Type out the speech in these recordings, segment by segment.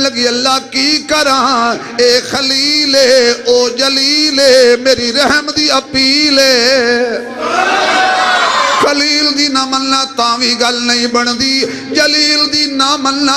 لگی اللہ کی کراں اے خلیل او جلیل میری رحم دی اپیل خلیل دی نہ ملنا تاوی گل نہیں بن دی جلیل دی نہ ملنا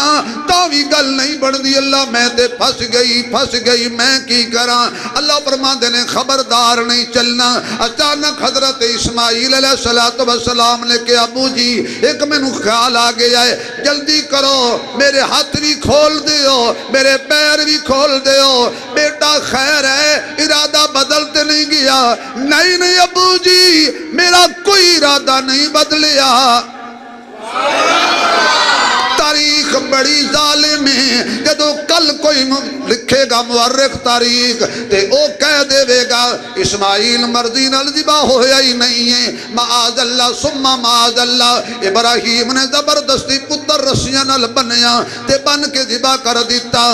تاوی گل نہیں بن دی اللہ میں تے پھس گئی میں کی کراں اللہ فرماندے نے خبردار نہیں چلنا اچانک حضرت اسماعیل علیہ السلام نے کہ ابو جی ایک میں نو خیال آ گیا ہے جلدی کرو میرے ہاتھ بھی کھول دیو میرے پیر بھی کھول دیو بیٹا خیر ہے ارادہ بدلتے نہیں گیا نہیں ابو جی میرا کوئی ارادہ نہیں بدلیا تاریخ بڑی ظالم ہے جدو کل کوئی لکھے گا مورخ تاریخ تے او کہہ دے گا اسماعیل مرضی نال ذبح ہویا ہی نہیں ہے معاذ اللہ ثم معاذ اللہ ابراہیم نے زبردستی پتر رسیاں نال بنیا تے بن کے ذبح کر دیتا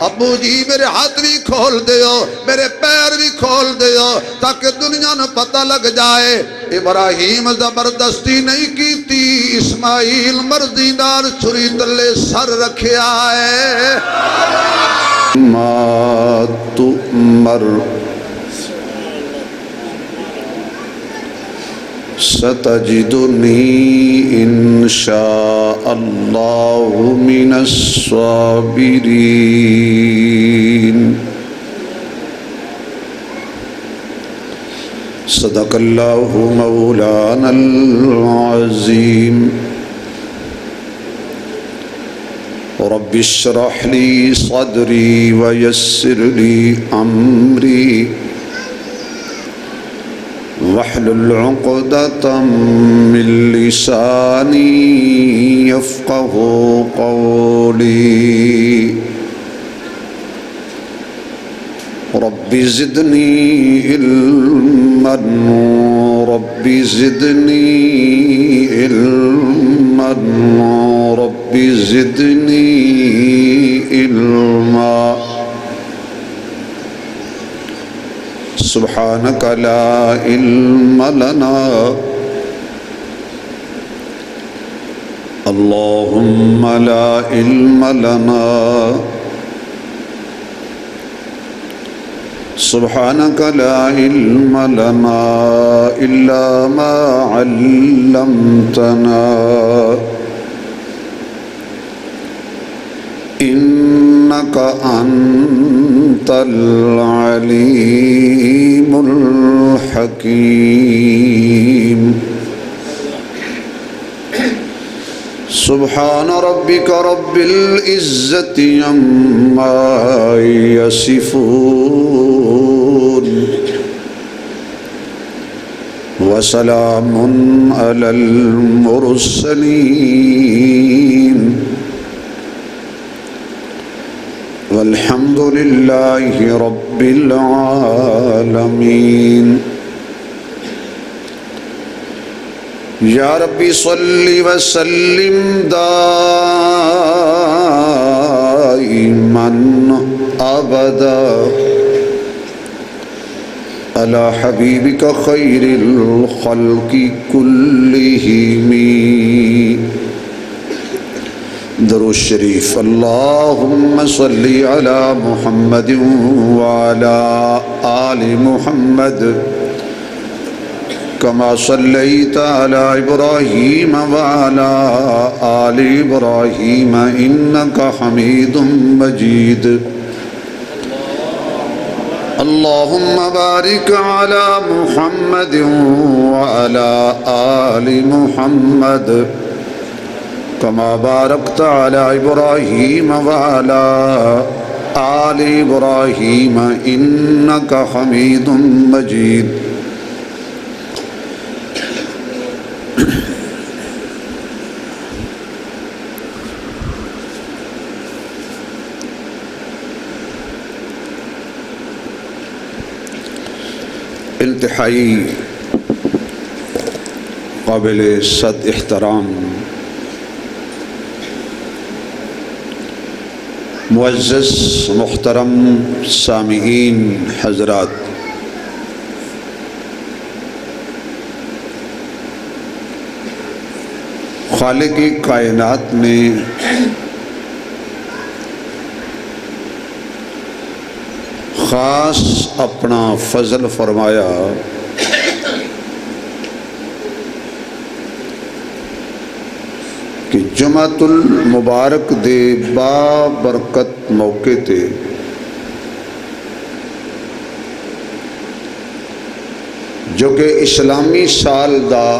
ابو جی میرے ہاتھ بھی کھول دیو میرے پیر بھی کھول دیو تاکہ دنیا نو پتہ لگ جائے ابراہیم زبردستی نہیں کیتی اسماعیل مرضی نال چھری تلے سر رکھیا ہے ما تؤمر ستجدنی انشاء اللہ من الصابرین صدق اللہ مولانا العظیم رب اشرح لي صدري ويسر لي أمري واحلل عقدة من لساني يفقهوا قولي رب زدني علما رب زدني علما رب زدني علما سبحانك لا علم لنا اللهم لا علم لنا سبحانك لا علم لنا إلا ما علمتنا إنك أنت العليم الحكيم سبحان ربك رب العزة عما يصفون وسلام على المرسلين والحمد لله رب العالمين یا ربی صلی وسلم دائما ابدا علی حبیبک خیر الخلق کلہم درود شریف اللہم صلی علی محمد وعلی آل محمد كما صليت على إبراهيم وعلى آل إبراهيم إنك حميد مجيد اللهم بارك على محمد وعلى آل محمد كما باركت على إبراهيم وعلى آل إبراهيم إنك حميد مجيد انتہائی قابل صد احترام معزز محترم سامعین حضرات، خالق کائنات نے خاص اپنا فضل فرمایا کہ جمعۃ المبارک دے با برکت موقع تے جو کہ اسلامی سال دا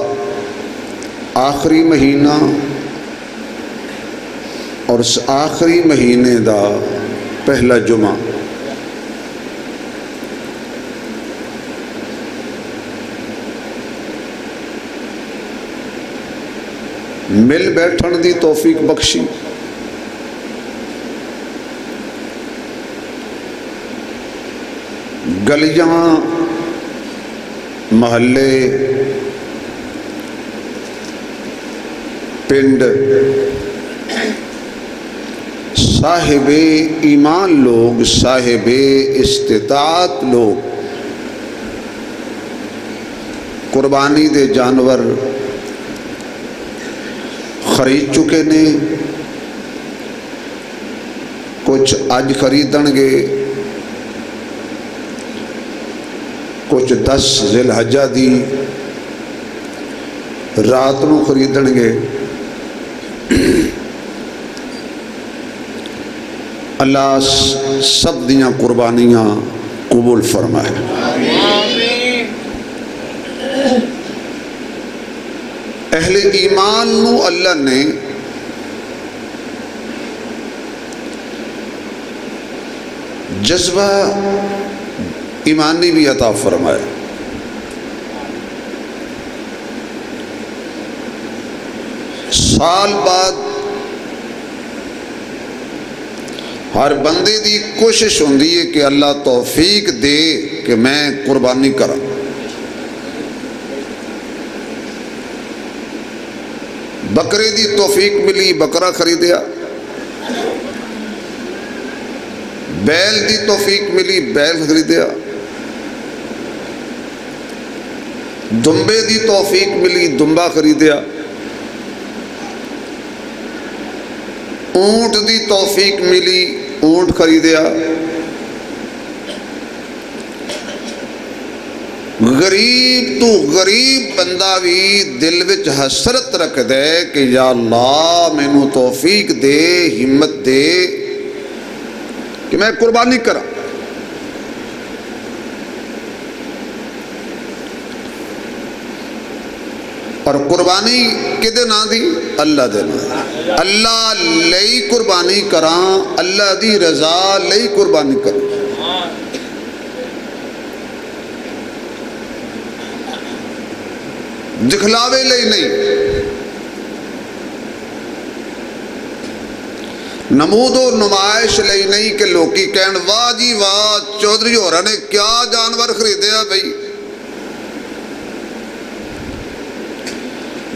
آخری مہینہ اور اس آخری مہینے دا پہلا جمعہ مل بیٹھن دی توفیق بخشی، گلیاں محلے پنڈ صاحب ایمان لوگ، صاحب استطاعت لوگ قربانی دے جانور خرید چکے نے، کچھ اج خریدن گے، کچھ 10 ذی الحجہ دی رات نو خریدن گے۔ اللہ سب دیاں قربانیاں قبول فرمائے۔ اہل ایمان نو اللہ نے جذبہ ایمانی بھی عطا فرمائے۔ سال بعد ہر بندے دی کوشش ہوندی ہے کہ اللہ توفیق دے کہ میں قربانی کراں۔ بکرے دی توفیق ملی، بکرا خریدیا، بیل دی توفیق ملی، بیل خریدیا، دمبے دی توفیق ملی، دمبا خریدیا، اونٹ دی توفیق ملی، اونٹ خریدیا۔ غریب تو غریب بندہ بھی دل وچ حسرت رکھ دے کہ یا اللہ مینوں توفیق دے، ہمت دے کہ میں قربانی کراں۔ اور قربانی کدے نا دی؟ اللہ دے نا۔ اللہ لئی قربانی کراں، اللہ دی رضا لئی قربانی کراں۔ دکھلاوے لئی نہیں، نمود و نمائش لئی نہیں کہ لوکی کہن واہ جی واہ چودھری ہو رہا نے کیا جانور خریدے ہیں بھئی۔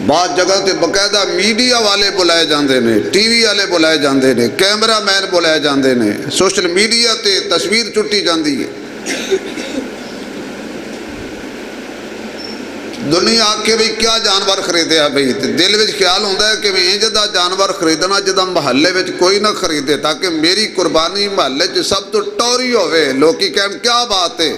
بعض جگہ تے باقاعدہ میڈیا والے بلائے جاندے نے، ٹی وی والے بلائے جاندے نے، کیمرہ مین بلائے جاندے نے، سوشل میڈیا تے تصویر چٹی جاندی ہے۔ دنیا آکے بھی کیا جانور خریدے ہیں بھئی، دل وچ خیال ہوندہ ہے کہ میں جدہ جانور خریدنا جدہ محلے وچ کوئی نہ خریدے تاکہ میری قربانی محلے چ سب تو ٹوری ہوئے، لوکی کہن کیا بات ہے۔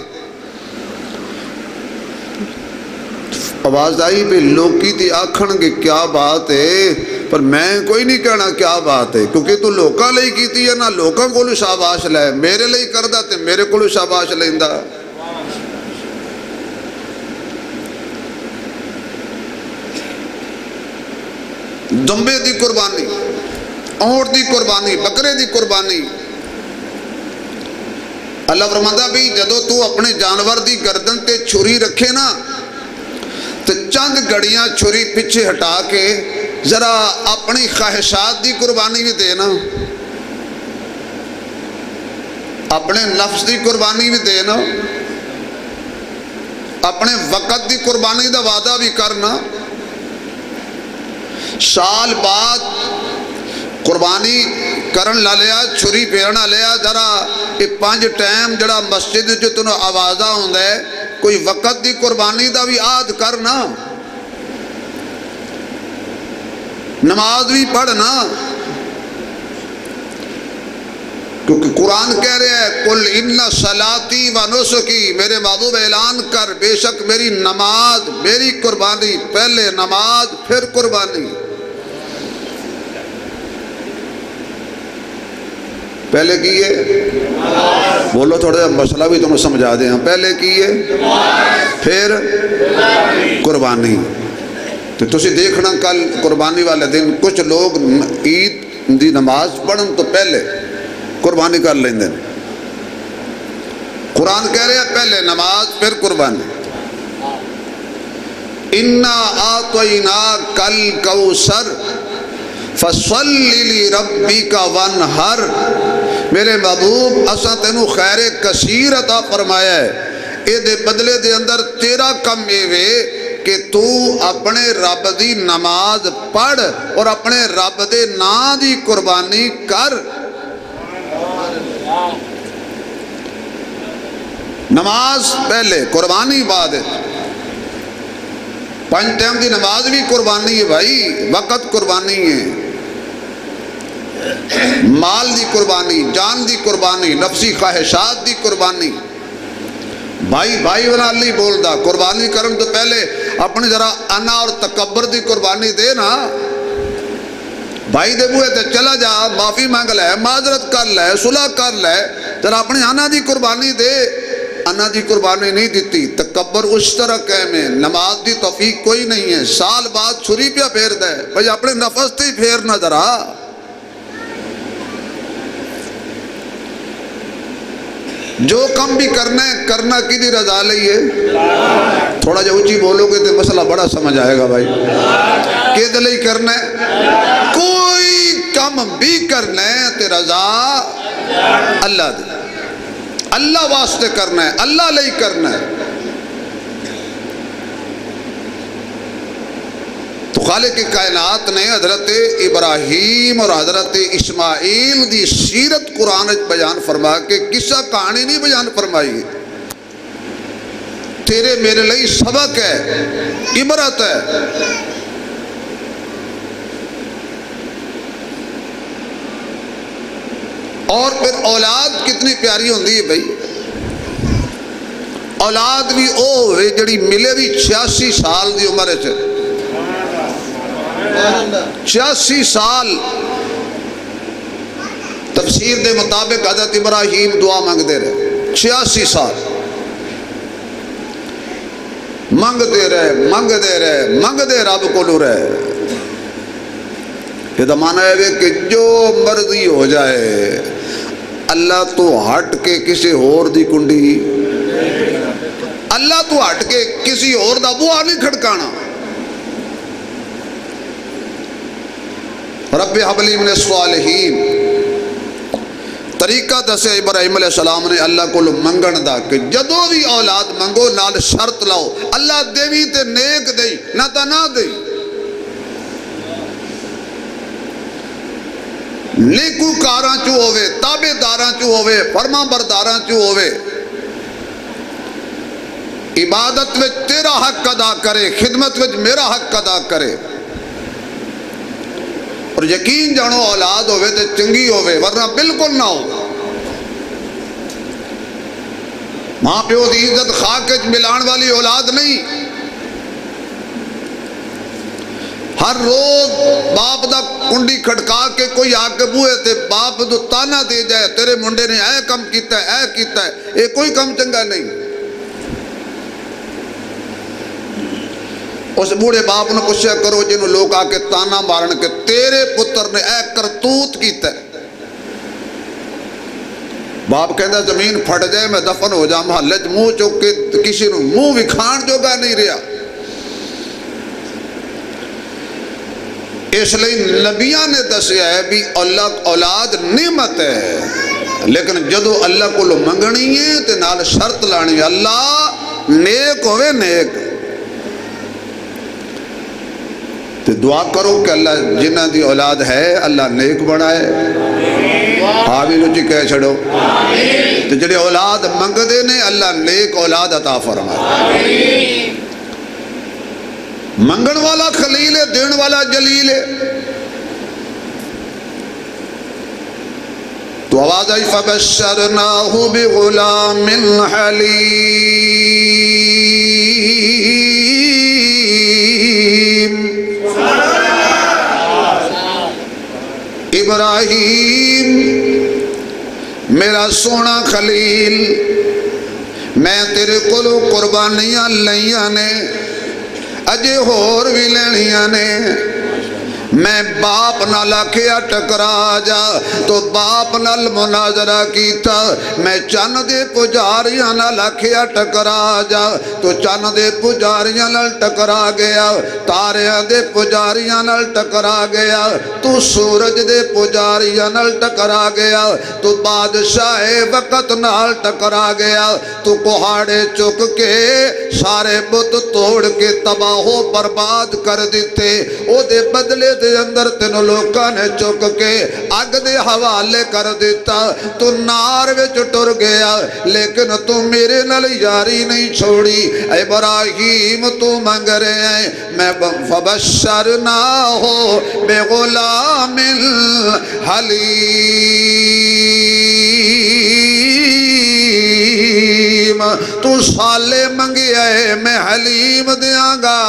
آواز آئی بھی لوکی تی آکھن گے کیا بات ہے، پر میں کوئی نہیں کہنا کیا بات ہے، کیونکہ تو لوکاں لئی کیتی ہے نا، لوکاں کو شاباش لے، میرے لئی کردہ تے میرے کو شاباش لیندہ۔ دمبے دی قربانی، اونٹ دی قربانی، بکرے دی قربانی۔ اللہ فرماتا بھی جدو تو اپنے جانور دی گردن تے چھری رکھے نا تو چند گڑیاں چھری پیچھے ہٹا کے ذرا اپنی خواہشات دی قربانی بھی دینا، اپنے نفس دی قربانی بھی دینا، اپنے وقت دی قربانی دا وعدہ بھی کرنا۔ سال بعد قربانی کرن لیا، چھری پھیرنا لیا، ذرا یہ 5 ٹائم جڑا مسجد جو تنہوں آوازہ ہوندہ ہے کوئی وقت دی قربانی دا بھی عاد کرنا، نماز بھی پڑھنا۔ کیونکہ قرآن کہہ رہے ہیں قل ان صلاتی و نسکی، میرے محبوب اعلان کر بے شک میری نماز میری قربانی، پہلے نماز پھر قربانی. پہلے کیے بولو تھوڑا سا مسئلہ بھی تمہیں سمجھا دیں. ہم پہلے کیے پھر قربانی. تو تسی دیکھنا کل قربانی والے دن کچھ لوگ عید دی نماز پڑھن تو پہلے قربانی کر لیں دیں. قرآن کہہ رہے ہیں پہلے نماز پھر قربانی. اِنَّا أَعْطَيْنَاكَ الْكَوْثَرَ فَصَلِّ لِرَبِّكَ وَانْحَرْ، میرے محبوب اساں تینوں خیر کثیر عطا فرمایا ہے، اے دے بدلے دے اندر تیرا کم ایوے کہ تو اپنے رب دی نماز پڑھ اور اپنے رب دے نام دی قربانی کر. نماز پہلے قربانی بعد. 5 ٹائم دی نماز بھی قربانی ہے بھائی، وقت قربانی ہے، مال دی قربانی، جان دی قربانی، نفسی خواہشات دی قربانی. بھائی بھائی بنا لی بول دا قربانی کرن تو پہلے اپنی ذرا انا اور تکبر دی قربانی دے نا. بھائی دے بوئے تے چلا جا، معافی مانگ لے، معذرت کر لے، صلح کر لے، ذرا اپنی انا دی قربانی دے. انا دی قربانی نہیں دیتی، تکبر اس طرح قائم ہے. نماز دی توفیق کوئی نہیں ہے، سال بعد چھری پہ پھیر دے بھائی، اپنے نفس تے پھیرنا ذرا. جو کم بھی کرنا ہے کرنا کی دی رضا لئیے. تھوڑا جو اونچی بولو گے تو مسئلہ بڑا سمجھ آئے گا بھائی. کہ دلئی کرنا ہے، کوئی کم بھی کرنا ہے تے رضا اللہ دے، اللہ واسطے کرنا ہے، اللہ لئی کرنا ہے. تو خالق کائنات نے حضرت ابراہیم اور حضرت اسماعیل دی سیرت قرآن بیان فرما کے قصہ کہانی نہیں بیان فرمائی. تیرے میرے لئی سبق ہے، عبرت ہے. اور پھر اولاد کتنی پیاری ہوندی ہے بھائی. اولاد بھی او ہوئے جڑی ملے بھی 86 سال دی عمر ہے. 86 سال تفسیر دے مطابق حضرت ابراہیم دعا مانگتے رہے. 86 سال مانگتے رہے مانگتے رہے مانگتے رب کو لو رہے. یہ تو مانا ہے کہ جو مرضی ہو جائے اللہ تو ہٹ کے کسی اور دی کنڈی، اللہ تو ہٹ کے کسی اور دا بوا نہیں کھڑکانا. رب حب لی من الصالحین طریقہ دسے ابراہیم علیہ السلام نے اللہ کو منگن دا کہ جدو بھی اولاد منگو نال شرط لاؤ، اللہ دیوی تے نیک دئی نہ تا نہ دئی. نیکو کاراں چو ہوئے، تابع داراں چو ہوئے، فرما برداراں چو ہوئے. عبادت وچ تیرا حق ادا کرے، خدمت وچ میرا حق ادا کرے. اور یقین جانو اولاد ہوئے تے چنگی ہوئے ورنہ بالکل نہ ہو. ماں پیو دی عزت خاک وچ ملان والی اولاد نہیں. ہر روز باپ دا کنڈی کھڑکا کے کوئی آکے بوئے تے باپ دو تانا دے جائے تیرے منڈے نے اے کم کیتا ہے اے کیتا ہے، اے کوئی کم چنگا نہیں. اس بوڑھے باپ نے پوچھا کرو جنہوں لوگ آکے تانا مارن کے تیرے پتر نے اے کرتوت کیتا ہے. باپ کہندہ زمین پھٹ جائے میں دفن ہو جا، محلے منہ چوک کے کسی نے منہ وکھان جو گا نہیں رہا. اس لئے نبیان نے دسیا ہے بھی اولاد نعمت ہے، لیکن جدو اللہ کو لو منگنی ہے تے نال شرط لانی ہے اللہ نیک ہوئے نیک. تے دعا کرو کہ اللہ جنہ دی اولاد ہے اللہ نیک بنائے. آمین جی کہہ چھڑو. تے جڑے اولاد منگ دے نے اللہ نیک اولاد عطا فرمائے. منگن والا خلیل ہے، دین والا جلیل ہے. تو آواز آئی فبشرناہ بغلام حلیم ابراہیم میرا سونا خلیل میں تیرے کولو قربانیاں لیاں نے اجے ہور بھی لینیاں نے میں باپ نال آکھیا ٹکرا جا تو باپ نال مناظرہ کیتا میں چند دے پجاریاں نال آکھیا ٹکرا جا تو چند دے پجاریاں نال ٹکرا گیا تاریاں دے پجاریاں نال ٹکرا گیا تو سورج دے پجاریاں نال ٹکرا گیا تو بادشاہ وقت نال ٹکرا گیا تو کوہاڑے چک کے سارے بت توڑ کے تباہ و برباد کر دیتے او دے بدلے دے اندر تینوں لوکاں نے چک کے اگ دے حوالے کر دیتا تو نار وچ ٹر گیا لیکن تو میرے نال یاری نہیں چھوڑی ابراہیم تو منگ رہے ہیں میں فبشرناہ بغلام حلیم تو سالے منگی ہے میں حلیم دیاں گا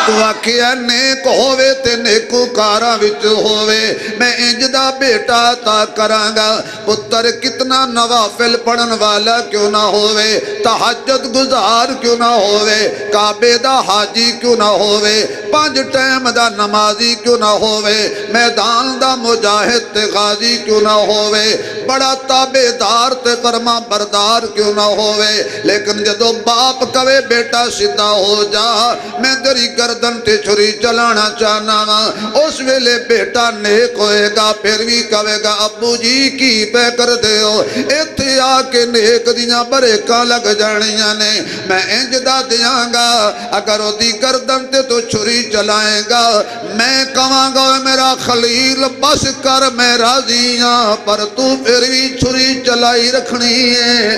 تو آکھیا نیک ہووے تے نیکو کاراں وچ ہووے میں انجدہ بیٹا عطا کرانگا پتر کتنا نوافل پڑھن والا کیوں نہ ہووے تہجد گزار کیوں نہ ہووے کعبے دا حاجی کیوں نہ ہووے 5 ٹائم دا نمازی کیوں نہ ہووے میدان دا مجاہد تے غازی کیوں نہ ہووے بڑا تابعدار تے فرما بردار کیوں نہ ہووے لیکن جدو باپ کوے بیٹا سیدھا ہو جا میں تیری گردن تے چھری چلانا چاہنا اس ویلے بیٹا نیک ہوئے گا پھر بھی کہے گا ابو جی کی پہ کر دے ہو ایتھے آکے نیک دیاں بریکاں لگ جانیاں نے میں انجدہ دیاں گا اگر وہ دی گردن تے تو چھری چلائیں گا میں کہاں گا میرا خلیل بس کر میں راضیاں پر تو پھر بھی چھری چلائی رکھنی ہے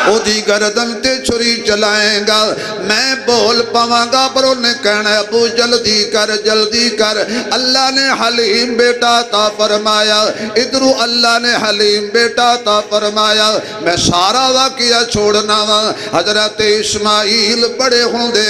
او دی گردن تے چھری چلائیں گا میں بول پاواں گا پر انہیں کہنا ہے ابو جلدی کر اللہ نے حلیم بیٹا عطا فرمایا ادھرو اللہ نے حلیم بیٹا عطا فرمایا میں سارا واقعہ چھوڑنا حضرت اسماعیل بڑے ہوں دے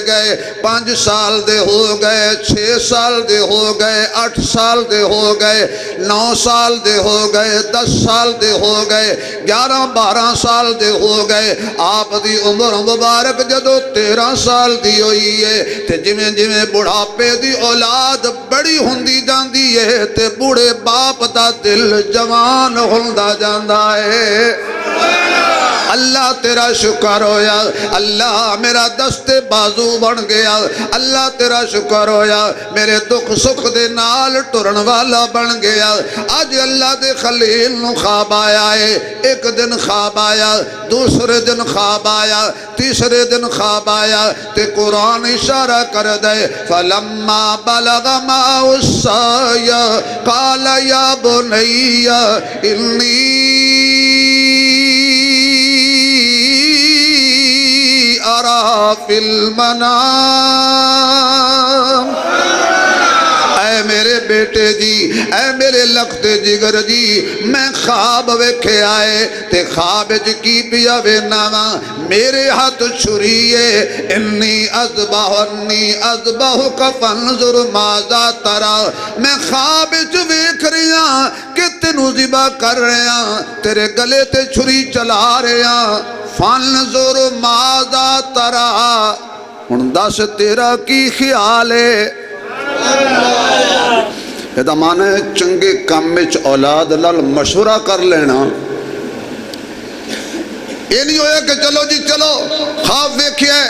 گئے 5 سال دے ہو گئے 6 سال دے ہو گئے 8 سال دے ہو گئے 9 سال دے ہو گئے 10 سال دے ہو گئے 11-12 سال دے ہو گئے آپ دی عمر مبارک جدو 13 سال دی ہوئی ہے تے جمیں بڑھاپے دی اولاد بڑی ہوندی جاندی ہے تے بوڑے باپ دا دل جوان ہوندا جاندا ہے اللہ تیرا شکر ہویا اللہ میرا دست بازو بن گیا اللہ تیرا شکر ہویا میرے دکھ سکھ دے نال ٹرن والا بن گیا آج اللہ دے خلیل نو خواب آیا ہے ایک دن خواب آیا دوسرے دن خواب آیا تیسرے دن خواب آیا تے قرآن اشارہ کر دے فلما بلغ معه السعي قال یا بني انی ارى في المنام اے میرے بیٹے جی اے میرے لخت جگر جی میں خواب ویکھے آئے تے خواب کی پیا وینا میرے ہاتھ چھریے انی اذبح کا فانظر ماذا ترى میں خواب ویکھ رہا کہ تینوں ذبح کر رہا تیرے گلے تے چھری چلا رہا فانظر ماذا ترى ہن دس تیرا کی خیال ہے یہ معنی ہے چنگے کام میں اولاد لال مشورہ کر لینا یہ نہیں ہویا کہ چلو جی چلو خواب ویکھیا ہے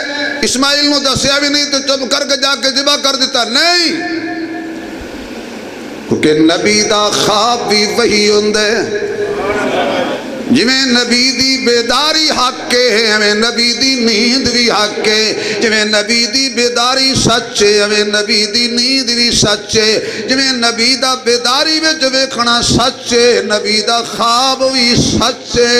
اسماعیل نو دسیا بھی نہیں تو چپ کر کے جا کے ذبح کر دیتا نہیں کیونکہ نبی دا خواب بھی وہی ہوندے جویں نبی دی بیداری حق کے ہیں ہمیں نبی دی نیند بھی حق کے جویں نبی دی بیداری سچے ہمیں نبی دی نیند بھی سچے جویں نبی دا بیداری میں جو ویکھنا سچے نبی دا خواب بھی سچے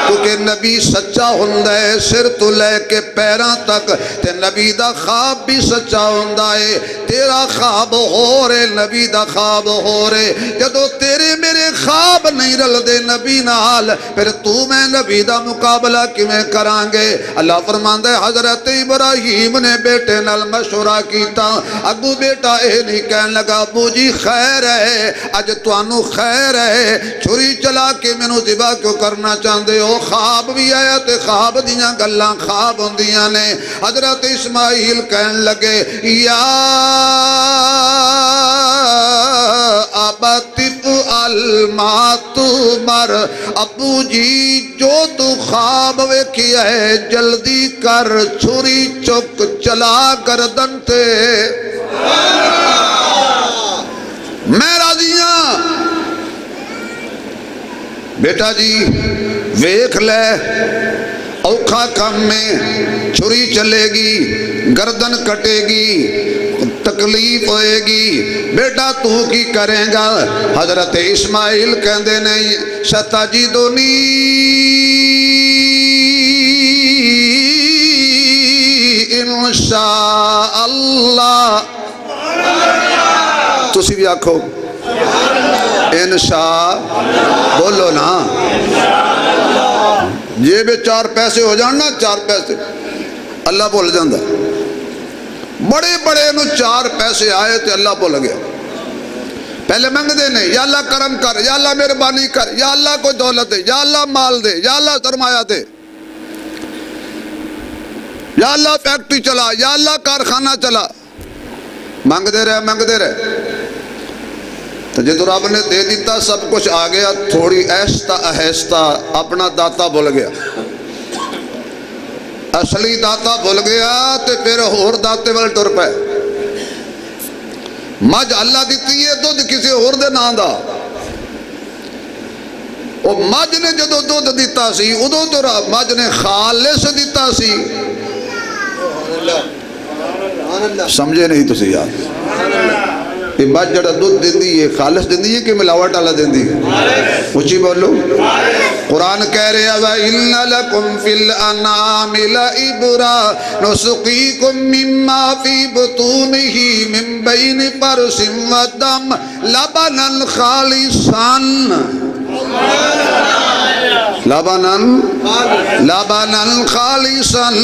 کیونکہ نبی سچا ہوندا ہے سر تو لے کے پیراں تک تے نبی دا خواب بھی سچا ہوندا ہے تیرا خواب ہو رہے نبی دا خواب ہو رہے جدو تیرے میرے خواب نہیں رل دے نبی نال پھر تو میں نبی دا مقابلہ کیویں کرانگے اللہ فرماندا ہے حضرت ابراہیم نے بیٹے نال مشورہ کیتا اگو بیٹا اے نہیں کہن لگا ابو جی خیر ہے اج توانو خیر ہے چھری چلا کے مینوں ذبح کیوں کرنا چاہندے ہو خواب بھی آیا تے خواب دیاں گلاں خواب ہوندیاں نے حضرت اسماعیل کہن لگے یا ابتف الماتمر ابو جی جو تو خواب ویکھیا ہے جلدی کر چھری چک چلا گردن تے میں راضی ہاں بیٹا جی ویکھ لے اوکھا کام میں چھری چلے گی گردن کٹے گی تکلیف ہوئے گی بیٹا تو کی کریں گا حضرت اسماعیل کہندے نہیں ستجدنی انشاء اللہ تسی بھی آکھو انشاء بولو نا یہ بھی 4 پیسے ہو جانا 4 پیسے اللہ بول جاندہ بڑے بڑے نو 4 پیسے آئے تھے اللہ بول گیا پہلے منگ دے نہیں یا اللہ کرم کر یا اللہ مہربانی کر یا اللہ کوئی دولت دے یا اللہ مال دے یا اللہ سرمایہ دے یا اللہ فیکٹری چلا یا اللہ کارخانہ چلا منگ دے رہے تو جدو رب نے دے دیتا سب کچھ آ گیا تھوڑی ایستا اہستہ اپنا داتا بھول گیا اصلی داتا بھول گیا تے پھر اور داتے والے ٹر پہ مجھ اللہ دیتی ہے دودھ کسی اور دے نام دا وہ مجھ نے جدو دودھ دیتا سی ادو تو مجھ نے خالص دیتا سی سمجھے نہیں تسی یاد یہ بات جڑا دودھ دن دی ہے خالص دن دی ہے کہ ملاوٹ اللہ دن دی ہے اچھی بولو قرآن کہہ رہے ہیں وَإِنَّ لَكُمْ فِي الْأَنَامِ لَعِبْرَةً نُسْقِيكُم مِّمَّا فِي بُطُونِهِ مِن بَيْنِ فَرْثٍ وَدَمٍ لَبَنًا خَالِصًا لبناً خالصاً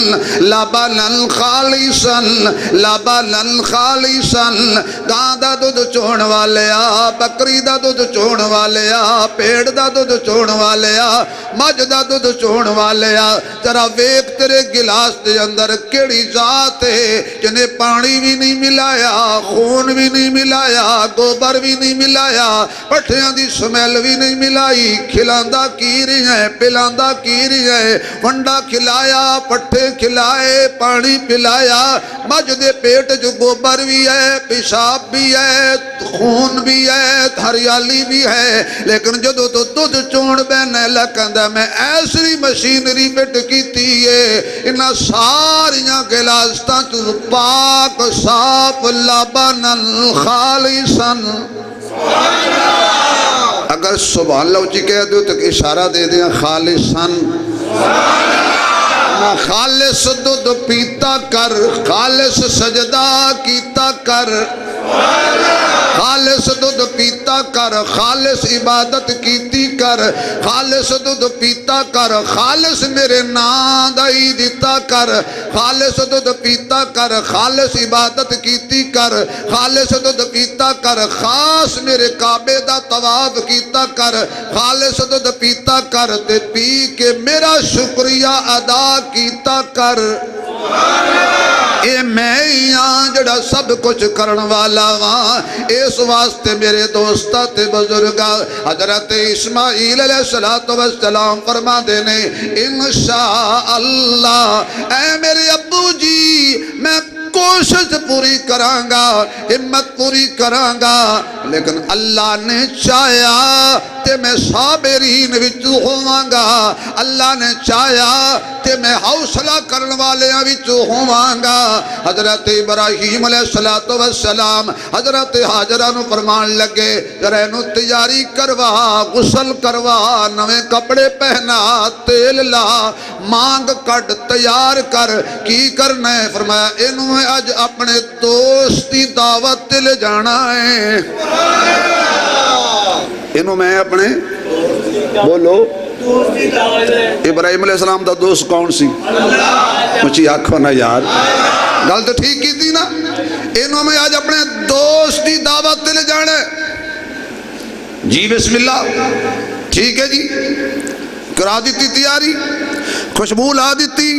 لبناً خالصاً لبناً خالصاً گاں دا دودھ چون والے آ بکری دا دودھ چون والے آ پیڑ دا دودھ چون والے آ مجھ دا دودھ چون والے آ ذرا ویک تیرے گلاس دے اندر کیڑی ذات ہے جنہیں پانی بھی نہیں ملایا خون بھی نہیں ملایا گوبر بھی نہیں ملایا پٹھیاں دی سمیل بھی نہیں ملائی کھلاندہ کی رہی ہیں پلاندہ کی رہی ہے ونڈا کھلایا پٹھے کھلائے پانی پلایا مجھ دے پیٹ جو گوبر بھی ہے پیشاب بھی ہے خون بھی ہے ہریالی بھی ہے لیکن جدو تو دودھ چون بہنے لکندہ میں ایسی مشینری پٹ کی تیئے انہا ساریاں گلاستاں تو پاک صاف لبناً خالصاً اگر سبحان اللہ اچھی کہہ دو تو اشارہ دے دیں خالصاً خالص دودھ پیتا کر خالص سجدہ کیتا کر خالص دودھ پیتا کر خالص عبادت کیتی کر خالص دودھ پیتا کر خالص میرے نام دائی دیتا کر خالص دودھ پیتا کر خالص عبادت کیتی کر خالص دودھ پیتا کر خاص میرے کعبے دا طواف کیتا کر خالص دودھ پیتا کر تے پی کے میرا شکریہ ادا کیتا کر اے میں یہاں جڑا سب کچھ کرن والا وہاں اس واسطے میرے دوستہ تے بزرگا حضرت اسماعیل علیہ السلام فرما دینے انشاءاللہ اے میرے ابو جی میں کوشش پوری کرانگا ہمت پوری کرانگا لیکن اللہ نے چاہیا تے میں صابرین وچ ہوواںگا اللہ نے چاہیا تے میں حوصلہ کرن والیاں وچ ہوواںگا حضرت ابراہیم علیہ السلام حضرت حاجرہ نو فرمان لگے ذرا اینو تیاری کروا غسل کروا نویں کپڑے پہنا تیل لا مانگ کٹ تیار کر کی کرنا ہے فرمایا اینو میں اج اپنے دوست دی دعوت لے جانا ہے اینو میں اپنے بولو ابراہیم علیہ السلام دا دوست کون سی مجھے آنکھوں نا یار گل تو ٹھیک کی تھی نا اینو میں آج اپنے دوست دی دعوت لے جانا ہے جی بسم اللہ ٹھیک ہے جی کرا دیتی تیاری خوشبو لا دیتی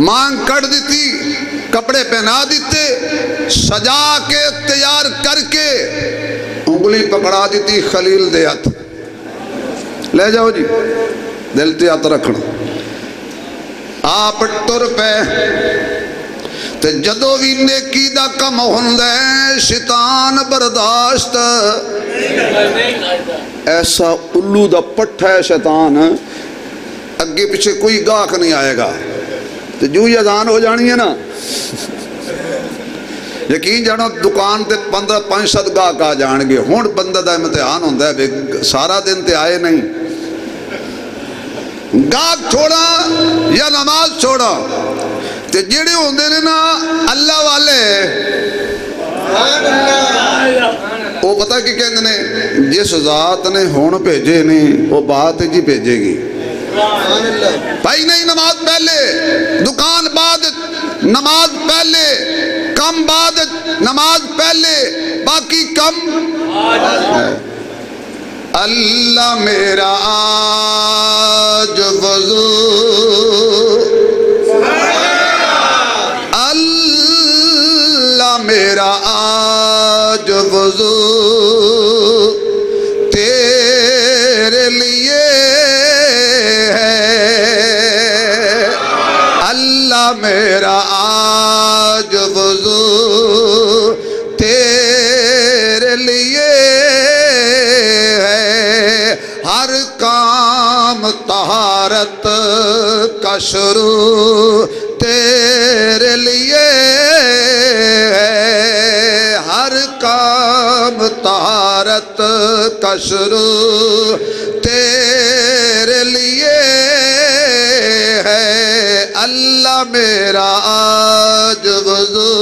مانگ کٹ دیتی کپڑے پہنا دیتے سجا کے تیار کر کے انگلی پکڑا دیتی خلیل دے ہاتھ لے جاؤ جی دل تے ہاتھ رکھنا آپ ٹر پہ تے جدو بھی نیکی دا کم ہوندے شیطان برداشت ایسا الو دا پٹھ ہے شیطان اگے پیچھے کوئی گاہک نہیں آئے گا تو جو یہ اذان ہو جانی ہے نا یقین جانو دکان تے 15-5 گاہک آ جان گے ہون بندہ دا امتحان ہوندہ ہے سارا دن تے آئے نہیں گاہک چھوڑا یا نماز چھوڑا تے جیڑے ہوندے نے نا اللہ والے وہ پتہ کہ کہندے نے جس ذات نے ہون بھیجے نے وہ بات جی بھیجے گی بھائی نہیں نماز پہلے دکان بعد نماز پہلے کم بعد نماز پہلے باقی کم اللہ میرا آج وضو اللہ میرا آج وضو تیرے لیے ہے اللہ میرا آج وضو تیرے لیے ہے ہر کام طہارت کا شروع تیرے لیے ہے ہر کام طہارت کا شروع تیرے لیے ہے اللہ میرا آج وضو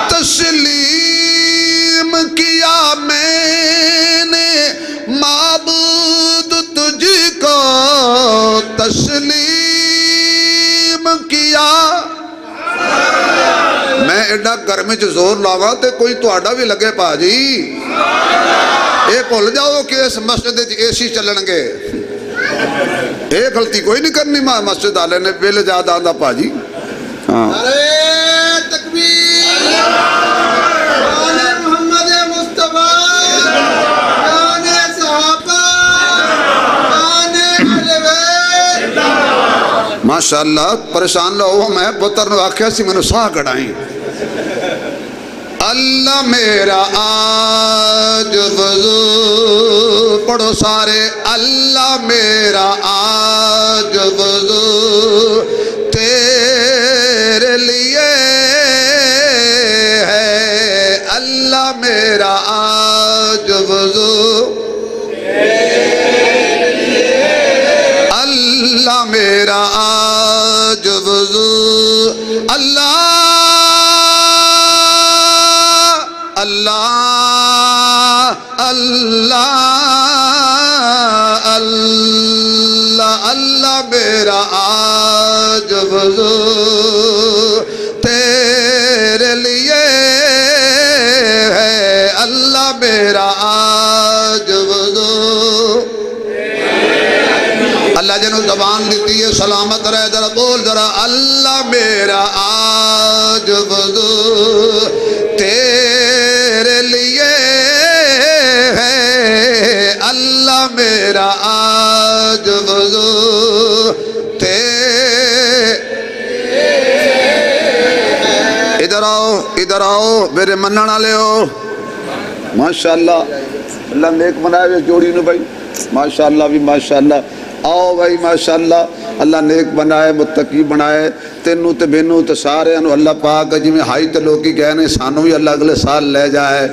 تسلیم کیا میں نے معبود تجھ کو تسلیم کیا میں ایڈا گرمی چ زور لاوا تے کوئی تہاڈا بھی لگے پا جی اے بھول جاؤ کہ اس مسجد اے سی چلن گے اے غلطی کوئی نہیں کرنی مسجد والے نے بل جاد آندا پا جی ہاں تکبیر محمد مصطفیٰ ماشاءاللہ پریشان لو میں پتر نو آکھیا سی میں نو ساہ گڑائیں اللہ میرا آج وضو پڑھو سارے اللہ میرا آج وضو تیرے لیے ہے اللہ میرا آج وضو اللہ میرا آج وضو اللہ اللہ اللہ اللہ اللہ میرا آج وضو تیرے لیے ہے اللہ میرا آج وضو اللہ جنہوں زبان دیتی ہے سلامت رہے ذرا بول ذرا اللہ میرا آج وضو تیرے لیے ہے اللہ میرا آج وضو میرے منن والے ہو ماشاءاللہ اللہ نیک بنائے جوڑی نو بھائی ماشاءاللہ بھی ماشاءاللہ آؤ بھائی ماشاءاللہ اللہ نیک بنائے متقی بنائے تینوں تے مینوں تے سارے انو اللہ پاک جی میں ہائی تے لوگی گئے نے سانو بھی اللہ اگلے سال لے جائے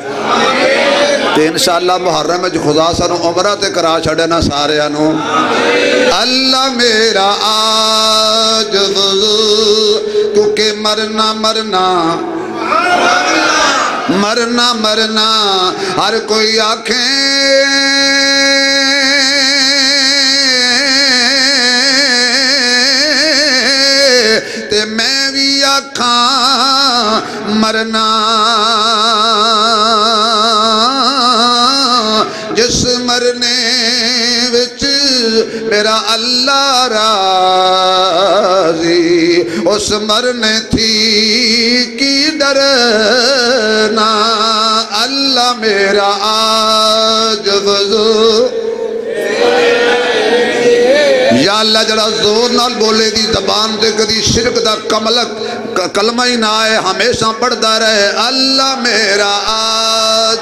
تے انشاءاللہ محرم جو خدا سانو عمرہ تے کرا چھڑے نا سارے انو اللہ میرا آج کیونکہ مرنا مرنا مرنا مرنا ہر کوئی آنکھیں تے میں بھی آکھاں مرنا جس مرنے وچ میرا اللہ راضی اس مرنے تھی کی ڈرنا اللہ میرا آج وضو یا اللہ جڑا زور نال بولے دی زبان دے کدی شرک دا کلمہ ہی نہ آئے ہمیشہ پڑھتا رہے اللہ میرا آج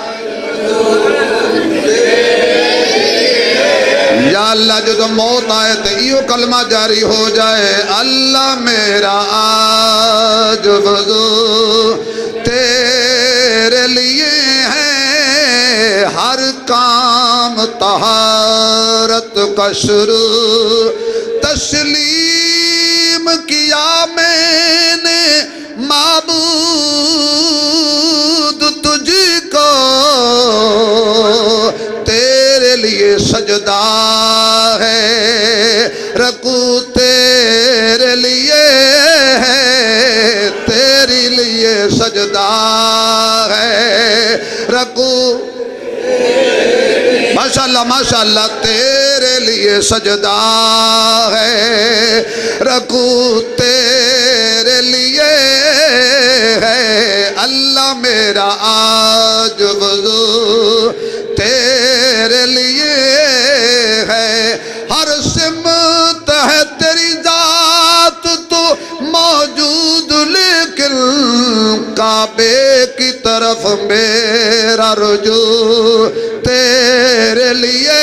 یا اللہ جو موت آئے تو یہ کلمہ جاری ہو جائے اللہ میرا آج وضو تیرے لیے ہے ہر کام طہارت کا شروع تسلیم کیا میں نے معبود تجھ کو تیرے لیے سجدہ ہے رکوع تیرے لیے ہے تیرے لیے سجدہ ہے رکوع ماشاءاللہ ماشاءاللہ تیرے لیے سجدہ ہے رکوع تیرے لیے ہے اللہ میرا آج وضو تیرے لیے ہے ہر سمت ہے تیری ذات تو موجود لیکن کعبے کی طرف میرا رجوع تیرے لیے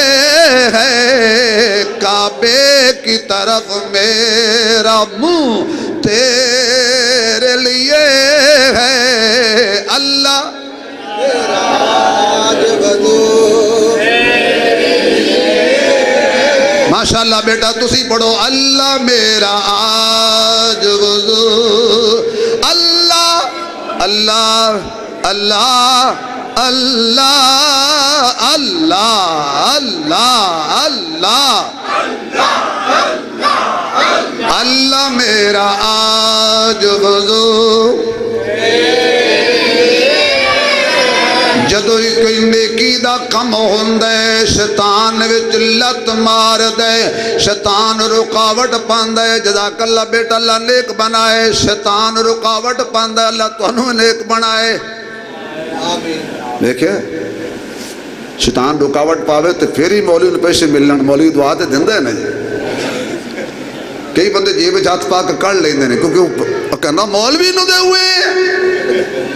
ہے کعبے کی طرف میرا منہ تیرے لیے ہے اللہ ماشاءاللہ بیٹا تسی پڑھو اللہ میرا آج وضو اللہ اللہ اللہ اللہ اللہ اللہ اللہ اللہ میرا آج وضو جدو کوئی نیکی دا کم ہوندے شیطان وچ لت مار دے شیطان رکاوٹ پاندے جزاک اللہ بیٹا اللہ نیک بنائے شیطان رکاوٹ پاندے اللہ تانوں نیک بنائے دیکھیں شیطان رکاوٹ پاوے تو پھر ہی مولوی نے پیسے ملن مولوی دعا تے دیندے نے کئی بندے جیب وچ ہاتھ پا کے کڑ لیندے نے کیونکہ کہنا مولوی نو دے ہوئے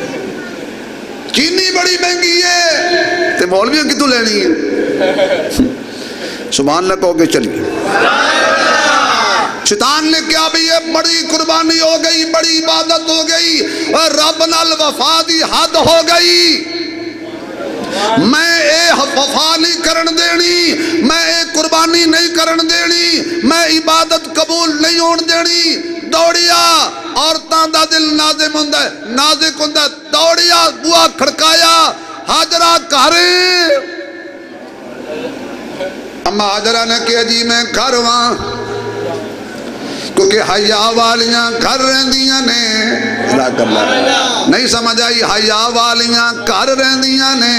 چینی بڑی مہنگی ہے تے مولویوں کی تو لینی ہے سبحان اللہ کہو گے چلیے شیطان نے کیا بھی یہ بڑی قربانی ہو گئی بڑی عبادت ہو گئی اور رب نال وفا دی حد ہو گئی میں اے وفا نہیں کرن دینی میں اے قربانی نہیں کرن دینی میں عبادت قبول نہیں ہون دینی دوڑیا عورتان دا دل نازم ہوندہ نازک ہوندہ دوڑیا بوا کھڑکایا حاجرہ کارے اما حاجرہ نے کیا جی میں کھرواں کیونکہ حیاء والیاں گھر رہندیاں نے نہیں سمجھ آئی حیاء والیاں گھر رہندیاں نے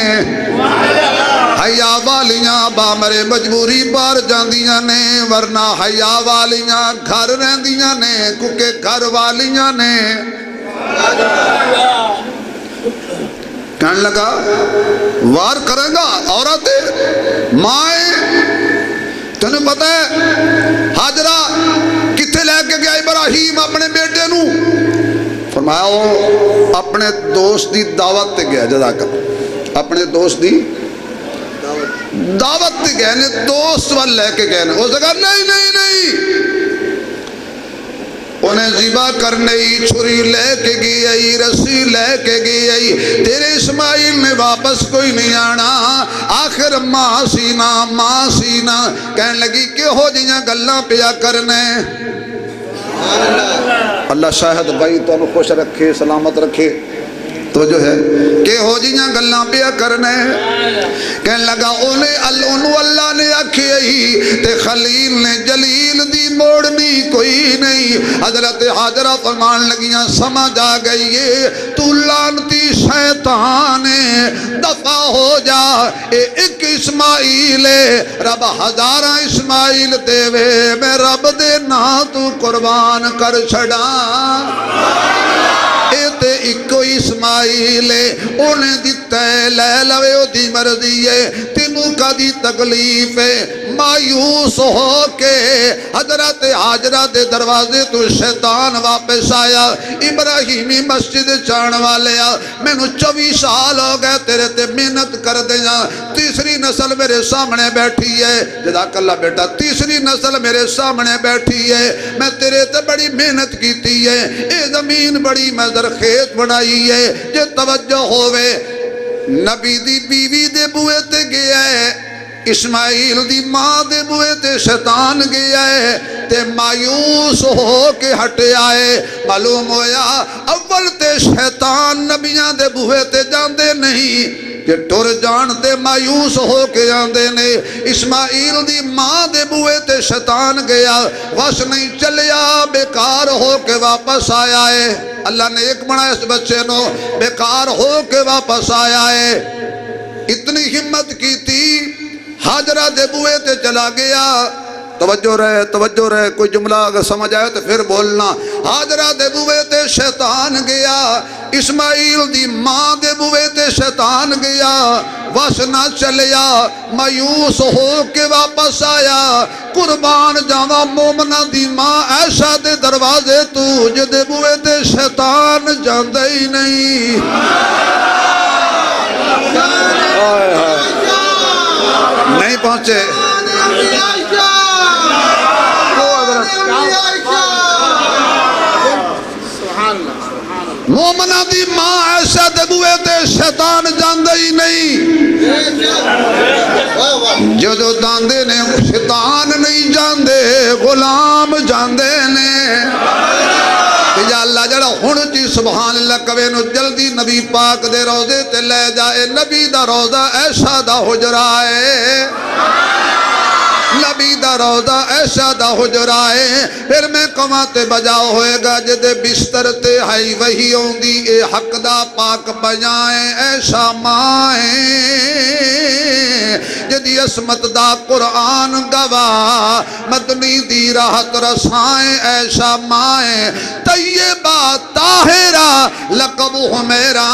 حیاء والیاں بامرے مجبوری بار جاندیاں نے ورنہ حیاء والیاں گھر رہندیاں نے کیونکہ گھر والیاں نے کہنے لگا وار کرے گا عورتیں مائیں تنہیں پتہ ہے حاجرہ کتھے لے کے گیا ابراہیم اپنے بیٹے نو فرمایا وہ اپنے دوست دی دعوت تے گیا، جزاک اللہ، اپنے دوست دی دعوت تے گئے نے، دوست وال لے کے گئے نے، وہ کہا نہیں نہیں نہیں، انہیں ذبح کرنے ہی چھری لے کے گئی، رسی لے کے گئی، تیرے اسماعیل نے واپس کوئی نہیں آنا۔ آخر ماں سینا کہنے لگی کہ ہو جیاں گلاں پیا کرنے۔ اللہ شاہد بھائی تو انہوں خوش رکھے، سلامت رکھے، تو جو ہے کہ ہو جیاں گلاں پیا کرنے۔ کہنے لگا انہوں اللہ نے آکھے ہی تے خلیل نے جلیل دی موڑنی کوئی نہیں۔ حضرت حاجرہ فرمان لگیاں سمجھ آ گئی ہے تو لانتی شیطان دفع ہو جا، اے ایک اسماعیل ہے، رب ہزاراں اسماعیل دے وے، میں رب دے نا تو قربان کر چھڑا۔ اے تے ایک اسماعیل ہے، انہیں دیتا ہے لے لوے او دی مرضی ہے، تینوں کا دی تکلیف ہے۔ مایوس ہو کے حضرت حاجرہ دے دروازے تو شیطان واپس آیا۔ ابراہیمی مسجد چان والے میں نو 24 سال ہو گئے تیرے تے محنت کر دیا، تیسری نسل میرے سامنے بیٹھی ہے، جزاک اللہ بیٹا، تیسری نسل میرے سامنے بیٹھی ہے، میں تیرے تے بڑی محنت کیتی ہے، اے زمین بڑی میں زرخیز بنائی ہے، جے توجہ ہوئے نبی دی بیوی دے بوئے تے گیا ہے، اسماعیل دی ماں دے بوئے تے شیطان گیا ہے، تے مایوس ہو کے ہٹے آئے۔ معلوم ہویا اول تے شیطان نبیاں دے بوئے تے جاندے نہیں، کہ ٹور جان دے مایوس ہو کے جاندے نے۔ اسماعیل دی ماں دے بوئے تے شیطان گیا، وش نہیں چلیا، بیکار ہو کے واپس آیا ہے۔ اللہ نے ایک بڑا اس بچے نو بیکار ہو کے واپس آیا ہے۔ اتنی ہمت کی تھی، حاجرہ دے بوئے تے چلا گیا۔ توجہ رہے، کوئی جملہ اگر سمجھ آئے تو پھر بولنا۔ حاجرہ دے بوئے تے شیطان گیا، اسماعیل دی ماں دے بوئے تے شیطان گیا، وش نہ چلیا، مایوس ہو کے واپس آیا۔ قربان جاواں مومنہ دی ماں عائشہ دے دروازے تو جدے بوئے تے شیطان جاندے ہی نہیں۔ نہیں پہنچے۔ مومنہ دی ماں عائشہ دے بوئے تے شیطان جاندے ہی نہیں۔ جو داندے نے شیطان نہیں جاندے، غلام جاندے نے۔ یا اللہ جڑا ہن جی سبحان اللہ کہے نو جلدی نبی پاک دے روضے تے لے جائے۔ نبی دا روضہ عائشہ دا حجرہ ہے، نبی دا روضہ عائشہ دا حجرہ ہے۔ پھر میں کما تے بجاؤ ہوئے گا جدے بستر تے ہائی وہی ہوندی، اے حق دا پاک بجائیں عائشہ مائیں، جدی عصمت دا قرآن گواہ، مدنی دی راحت رسائیں عائشہ مائیں، طیبہ طاہرہ لقب میرا،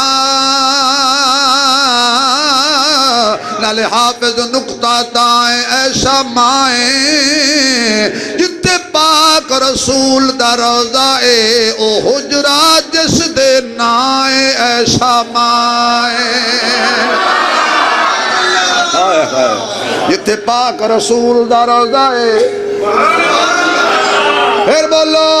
نال حافظ نقطہ دائیں عائشہ مائیں، جتے پاک رسول دا روضہ اے او حجرہ جس دے نائیں عائشہ مائیں، جتے پاک رسول دا روضہ اے، پھر بولو،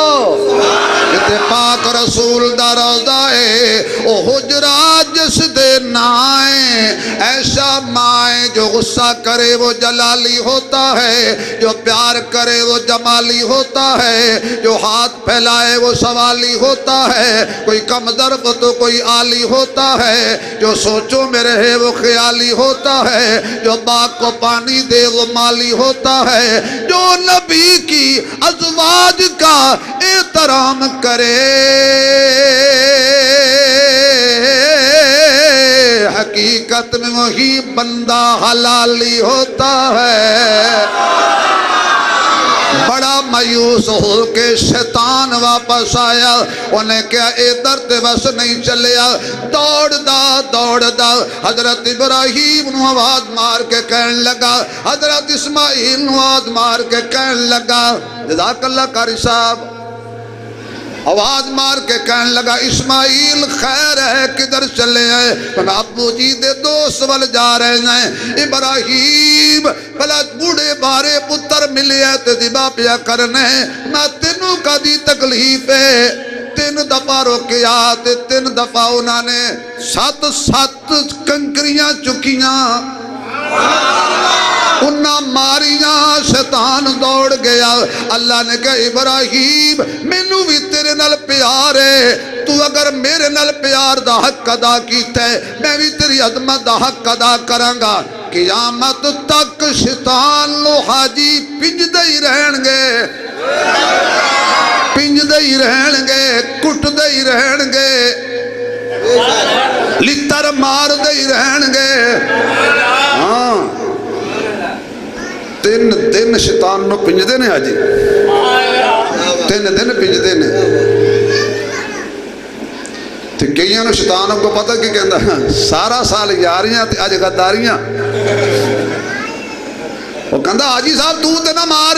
جتے پاک رسول دا روضہ اے او حجرہ جس دے نائیں عائشہ مائیں، جو غصہ کرے وہ جلالی ہوتا ہے، جو پیار کرے وہ جمالی ہوتا ہے، جو ہاتھ پھیلائے وہ سوالی ہوتا ہے، کوئی کم ظرف تو کوئی عالی ہوتا ہے، جو سوچوں میں رہے وہ خیالی ہوتا ہے، جو باغ کو پانی دے وہ مالی ہوتا ہے، جو نبی کی ازواج کا احترام کرے حقیقت میں وہی بندہ حلالی ہوتا ہے۔ بڑا مایوس ہو کے شیطان واپس آیا، انہیں کیا اے درد بس نہیں چلیا، دوڑ دا حضرت ابراہیم نو آواز مار کے کہن لگا، حضرت اسماعیل نو آواز مار کے کہن لگا، جزاک اللہ قاری صاحب، آواز مار کے کہنے لگا اسماعیل خیر ہے کدھر چلے ہیں؟ میں ابو جی دے دوست وال جا رہے ہیں۔ ابراہیم بلا بوڑھے بارے پتر ملے ہیں تے ذبح پیا کرنے میں تینوں کا دی تکلیف ہے۔ 3 دفعہ روکیا تے 3 دفعہ انہوں نے 7 کنکریاں چکیاں انہاں ماریاں، شیطان دوڑ گیا۔ اللہ نے کہا ابراہیم مینوں بھی تیرے نال پیار ہے، تو اگر میرے نال پیار دا حق ادا کیتا ہے میں بھی تیری عظمت دا حق ادا کرانگا۔ قیامت تک شیطان نو حاجی پنجدے ہی رہن گے، پنجدے ہی رہن گے، کٹدے ہی رہن گے، لتر مار دے ہی رہن گے۔ ہاں 3 دن شیطان نو پنجدے نے حاجی، 3 دن پنجدے نے۔ تو کئیاں نو شیطانوں کو پتہ کہ کہندا سارا سال یاریاں تے اج غداریاں۔ وہ کہندا حاجی صاحب تو تے نہ مار۔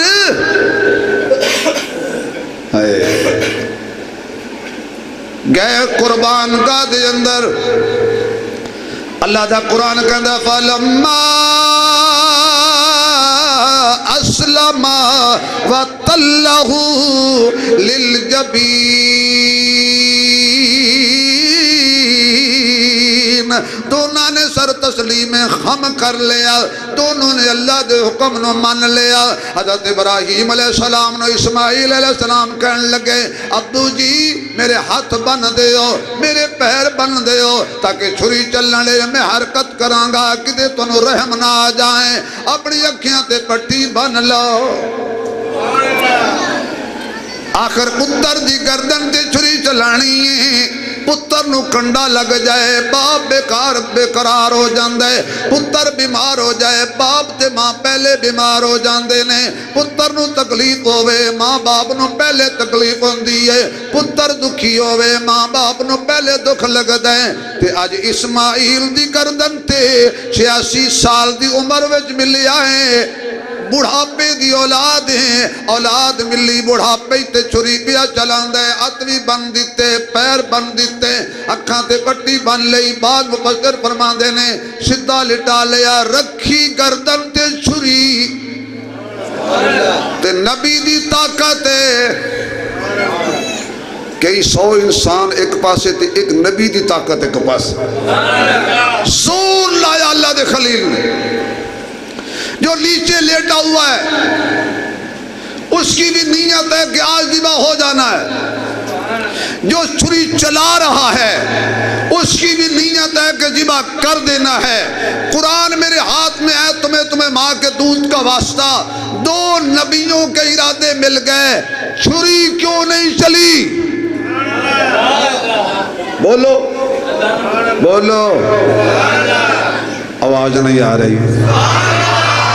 گئے قربان گاہ دے اندر، اللہ دا قرآن کہندا فلما اسلم وتلہ للجبین، دونوں نے سر تسلیم خم کر لیا، دونوں نے اللہ دے حکم نو مان لیا۔ حضرت ابراہیم علیہ السلام نو اسماعیل علیہ السلام کہنے لگے ابو جی میرے ہاتھ بن دیو، میرے پیر بن دیو تاکہ چھری چلن لے میں حرکت کرانگا کدے تنو رحم نہ آ جائیں، اپنی اکھیاں تے پٹی بن لو۔ آخر پتر دی گردن تے چھری چلانی ہے، پتر نو کنڈا لگ جائے باپ بے قرار ہو جاندے، پتر بیمار ہو جائے باپ تے ماں پہلے بیمار ہو جاندے نے، پتر نو تکلیف ہوئے ماں باپ نو پہلے تکلیف ہوندی ہے، پتر دکھی ہوئے ماں باپ نو پہلے دکھ لگ دیں۔ تے آج اسماعیل دی گردن تے 86 سال دی عمر وچ ملی آئے، بڑھاپے دی اولاد ہیں، اولاد ملی بڑھاپے تے چھری پیا چلان دے، اتوی بن دیتے، پیر بن دیتے، اکھاں تے پٹی بن لئی۔ بعد مفسر فرما دینے سدھا لٹا لیا، رکھی گردن تے چھری تے نبی دی طاقت ہے۔ کئی 100 انسان ایک پاسے تے ایک نبی دی طاقت ایک پاس، زور لایا اللہ دے خلیل نے۔ جو نیچے لیٹا ہوا ہے اس کی بھی نیت ہے کہ آج ذبح ہو جانا ہے، جو چھری چلا رہا ہے اس کی بھی نیت ہے کہ ذبح کر دینا ہے۔ قرآن میرے ہاتھ میں ہے، تمہیں ماں کے دودھ کا واسطہ، 2 نبیوں کے ارادے مل گئے، چھری کیوں نہیں چلی؟ بولو بولو، آواز نہیں آ رہی۔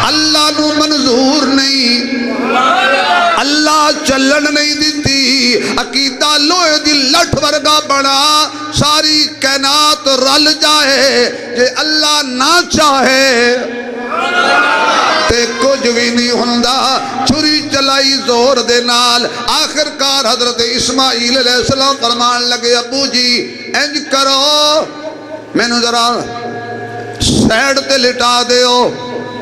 اللہ نو منظور نہیں، اللہ چلن نہیں دیتی، عقیدہ لوہے دی لٹھ ورگا بنا، ساری کائنات رل جائے، جے اللہ نہ چاہے تے کچھ بھی نہیں ہوندا۔ چھری چلائی زور دے نال، آخرکار حضرت اسماعیل علیہ السلام فرمان لگے ابو جی انج کرو میں نو ذرا سیڈ تے لٹا دیو،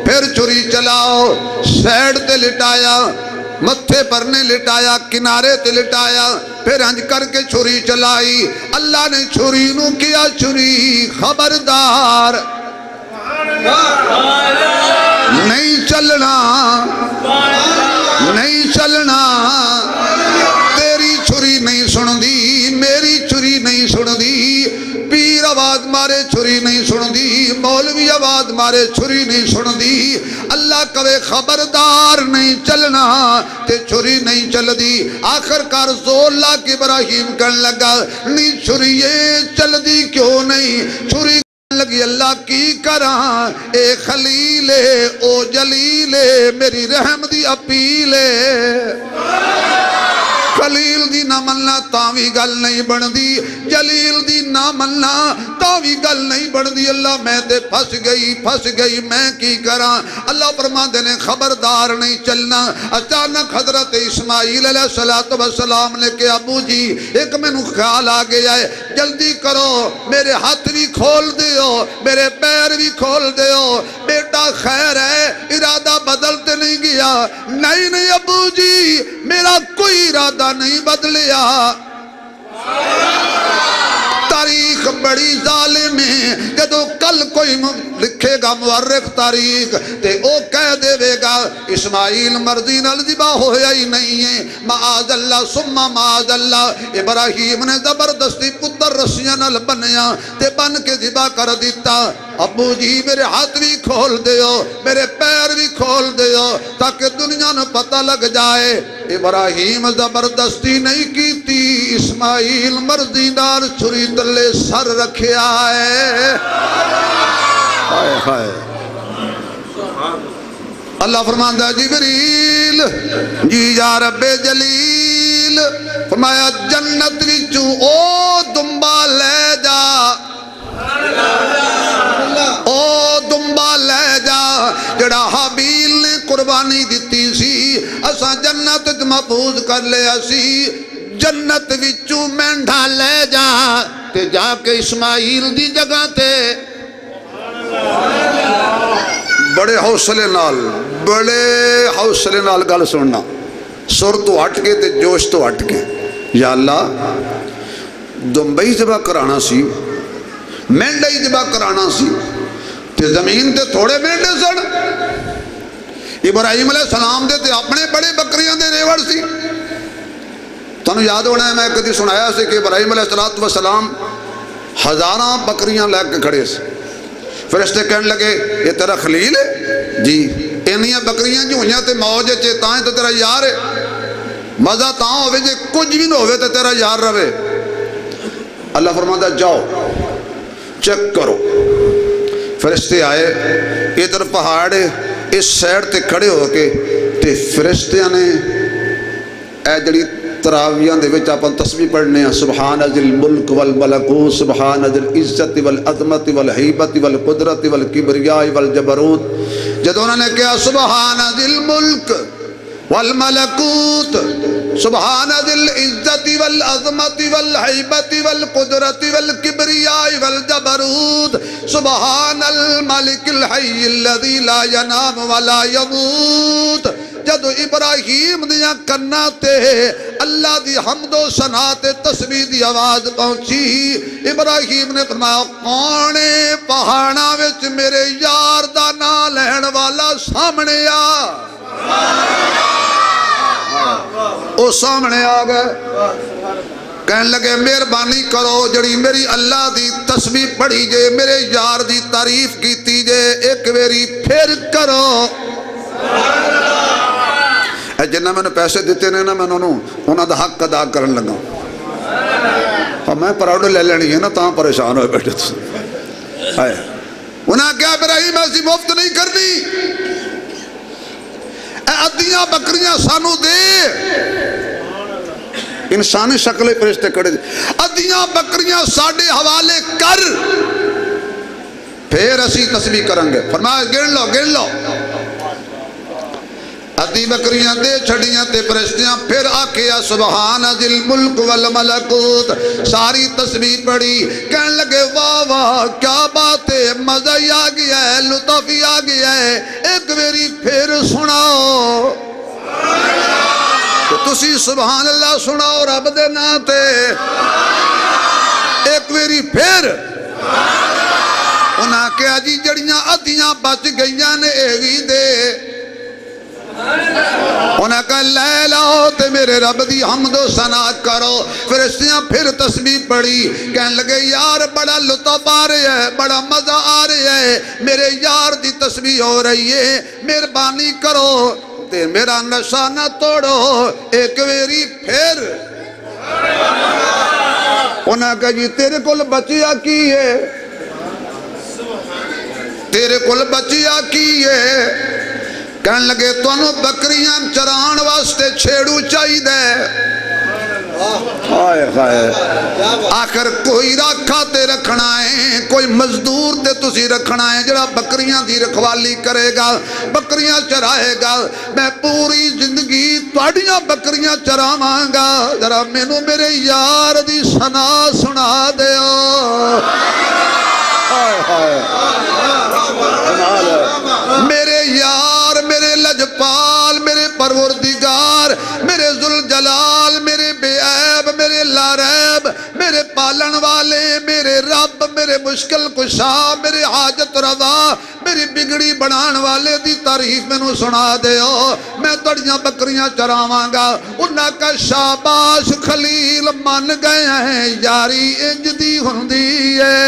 پھر چھری چلاؤ۔ سیڈ تے لٹایا، متھے پر نے لٹایا، کنارے تے لٹایا، پھر انج کر کے چھری چلائی۔ اللہ نے چھری نو کیا چھری خبردار نہیں چلنا، نہیں چلنا، تیری چھری نہیں سن دی، میری چھری نہیں سن دی، پیر آواز مارے چھری نہیں سن دی، مولوی آواز مارے چھری نہیں سن دی۔ اللہ کہے خبردار نہیں چلنا تے چھری نہیں چل دی۔ آخر کار زور لا کے ابراہیم کہنے لگا نہیں چھری چل دی کیوں نہیں؟ چھری لگی اللہ کی کراں، اے خلیلے او جلیلے میری رحم دی اپیلے، خلیل دی دی نہ مننا تاوی گل نہیں بندی جلیل دی نہ مننا تاوی گل نہیں بندی اللہ میں تے پھس گئی میں کی کراں اللہ فرماندے نے خبردار نہیں چلنا اچانک حضرت اسماعیل علیہ السلام نے کہ ابو جی ایک میں نو خیال آ گیا ہے جلدی کرو میرے ہاتھ بھی کھول دیو میرے پیر بھی کھول دیو بیٹا خیر ہے ارادہ بدلتے نہیں گیا نہیں ابو جی میرا کوئی ارادہ نہیں بدلیا تاریخ بڑی ظالم ہے جدو کل کوئی لکھے گا مورخ تاریخ تے او کہہ دے گا اسماعیل مرضی نال ذبح ہویا ہی نہیں ہے معاذ اللہ ثم معاذ اللہ ابراہیم نے زبردستی پتر رسیاں نال بنیا تے بن کے ذبح کر دیتا ابو جی میرے ہاتھ بھی کھول دیو میرے پیر بھی کھول دیو تاکہ دنیا نو پتہ لگ جائے ابراہیم زبردستی نہیں کیتی اسماعیل مرضی نال چھری تلے سر رکھیا ہے ہائے ہائے اللہ فرماندہ جبریل جی یا رب جلیل فرمایا جنت وچوں او دمبا لے جا او دمبا لے جا جڑا حابیل نے قربانی دیتی سی اساں جنت محفوظ کر لیا سی جنت وچوں مینڈھا لے جا تے جا کے اسماعیل دی جگہ تے بڑے حوصلے نال گل سننا سر تو ہٹ کے تے جوش تو ہٹ کے یا اللہ دمبئی ذبح کرانا سی مینڈائی ذبح کرانا سی تے زمین تے تھوڑے مینڈے سن ابراہیم علیہ السلام دے تے اپنے بڑے بکریاں دے ریوڑ سی تانو یاد ہونا ہے میں کدی سنایا سے کہ ابراہیم علیہ السلام ہزاراں بکریاں لے کے کھڑے سے فرشتے کہنے لگے یہ تیرا خلیل ہے جی انہیاں بکریاں جو ہوئیاں تے موج چیتائیں تو تیرا یار ہے مزہ تاں ہوئے جے کچھ بھی نہ ہوئے تے تیرا یار رہے اللہ فرماتا جاؤ چیک کرو فرشتے آئے ادھر پہاڑ اس سیڈ تے کھڑے ہو کے تے فرشتیاں نے اے جڑی تراویاں دے وچ اپن تسبیح پڑھنے ہیں سبحان ذل ملک والملکوت سبحان ذل عزت والعظمت والہیبت والقدرت والکبریاء والجبروت جب انہوں نے کہا سبحان ذل ملک والملکوت سبحان ذل عزت والعظمت والہیبت والقدرت والکبریاء والجبروت سبحان الملک الحی الذی لا ینام ولا یموت جدو ابراہیم دیا کرنا تے اللہ دی حمد و ثنا تے تسبیح دی آواز پہنچی ابراہیم نے فرمایا کونے پہاڑا وچ میرے یار دا نام لین والا سامنے آ او سامنے آ گئے کہنے لگے مہربانی کرو جڑی میری اللہ دی تسبیح پڑھی جے میرے یار دی تعریف کیتی جے ایک ویری پھر کرو جنہ میں نے پیسے دیتے نے نا میں انہوں دا حق ادا کرن لگا اور میں پراؤڈ لے لینی ہے نا تاں پریشان ہوئے بیٹھے تھے انہاں کیا ابراہیم ایسی مفت نہیں کرنی اے ادیاں بکریاں سانو دے انسانی شکلیں فرشتے کھڑے دے ادیاں بکریاں ساڑھے حوالے کر پھر اسی تسبیح کریں گے فرمایا گن لو ادھی بکریاں دے چھڑیاں تے پرشتیاں پھر آکیا سبحان ذل ملک والملکوت ساری تسبیح پڑھی کہنے لگے واہ واہ کیا بات ہے مزہ ہی آ گیا ہے لطف ہی آ گیا ہے ایک ویری پھر سناؤ تو تسی سبحان اللہ سناؤ رب دے ناتے ایک ویری پھر انہاں کہا جی جڑیاں ادھیاں بچ گئیاں نے ایوی دے انہاں کہا لے لاؤ تے میرے رب دی حمد و ثنا کرو فرشتیاں پھر تسبیح پڑھی کہنے لگے یار بڑا لطف آ رہا ہے بڑا مزہ آ رہا ہے میرے یار دی تسبیح ہو رہی ہے مہربانی کرو تے میرا نشہ نہ توڑو ایک ویری پھر انہاں کہا جی تیرے کول بچیا کی ہے تیرے کول بچیا کی ہے کہنے لگے تو انہوں بکریاں چران واسطے چھیڑو چاہی دے آخر کوئی راکھا تے رکھنا ہے، کوئی مزدور تے تسی رکھنا ہے جڑا بکریاں دی رکھوالی کرے گا، بکریاں چرائے گا۔ میں پوری زندگی تواڈیاں بکریاں چراواں گا، ذرا مینوں میرے یار دی ثنا سنا دیو۔ میرے یار، میرے لجپال، میرے پروردگار، میرے ذوالجلال، میرے بے عیب، میرے لاریب، میرے پالن والے، میرے رب، میرے مشکل کشا، میرے حاجت روا، میری بگڑی بنان والے دی تعریف میں نو سنا دے ہو۔ میں تڑیاں بکریاں چراواں گا۔ انہاں کا شاباش خلیل مان گئے ہیں، یاری انج دی ہوندی ہے۔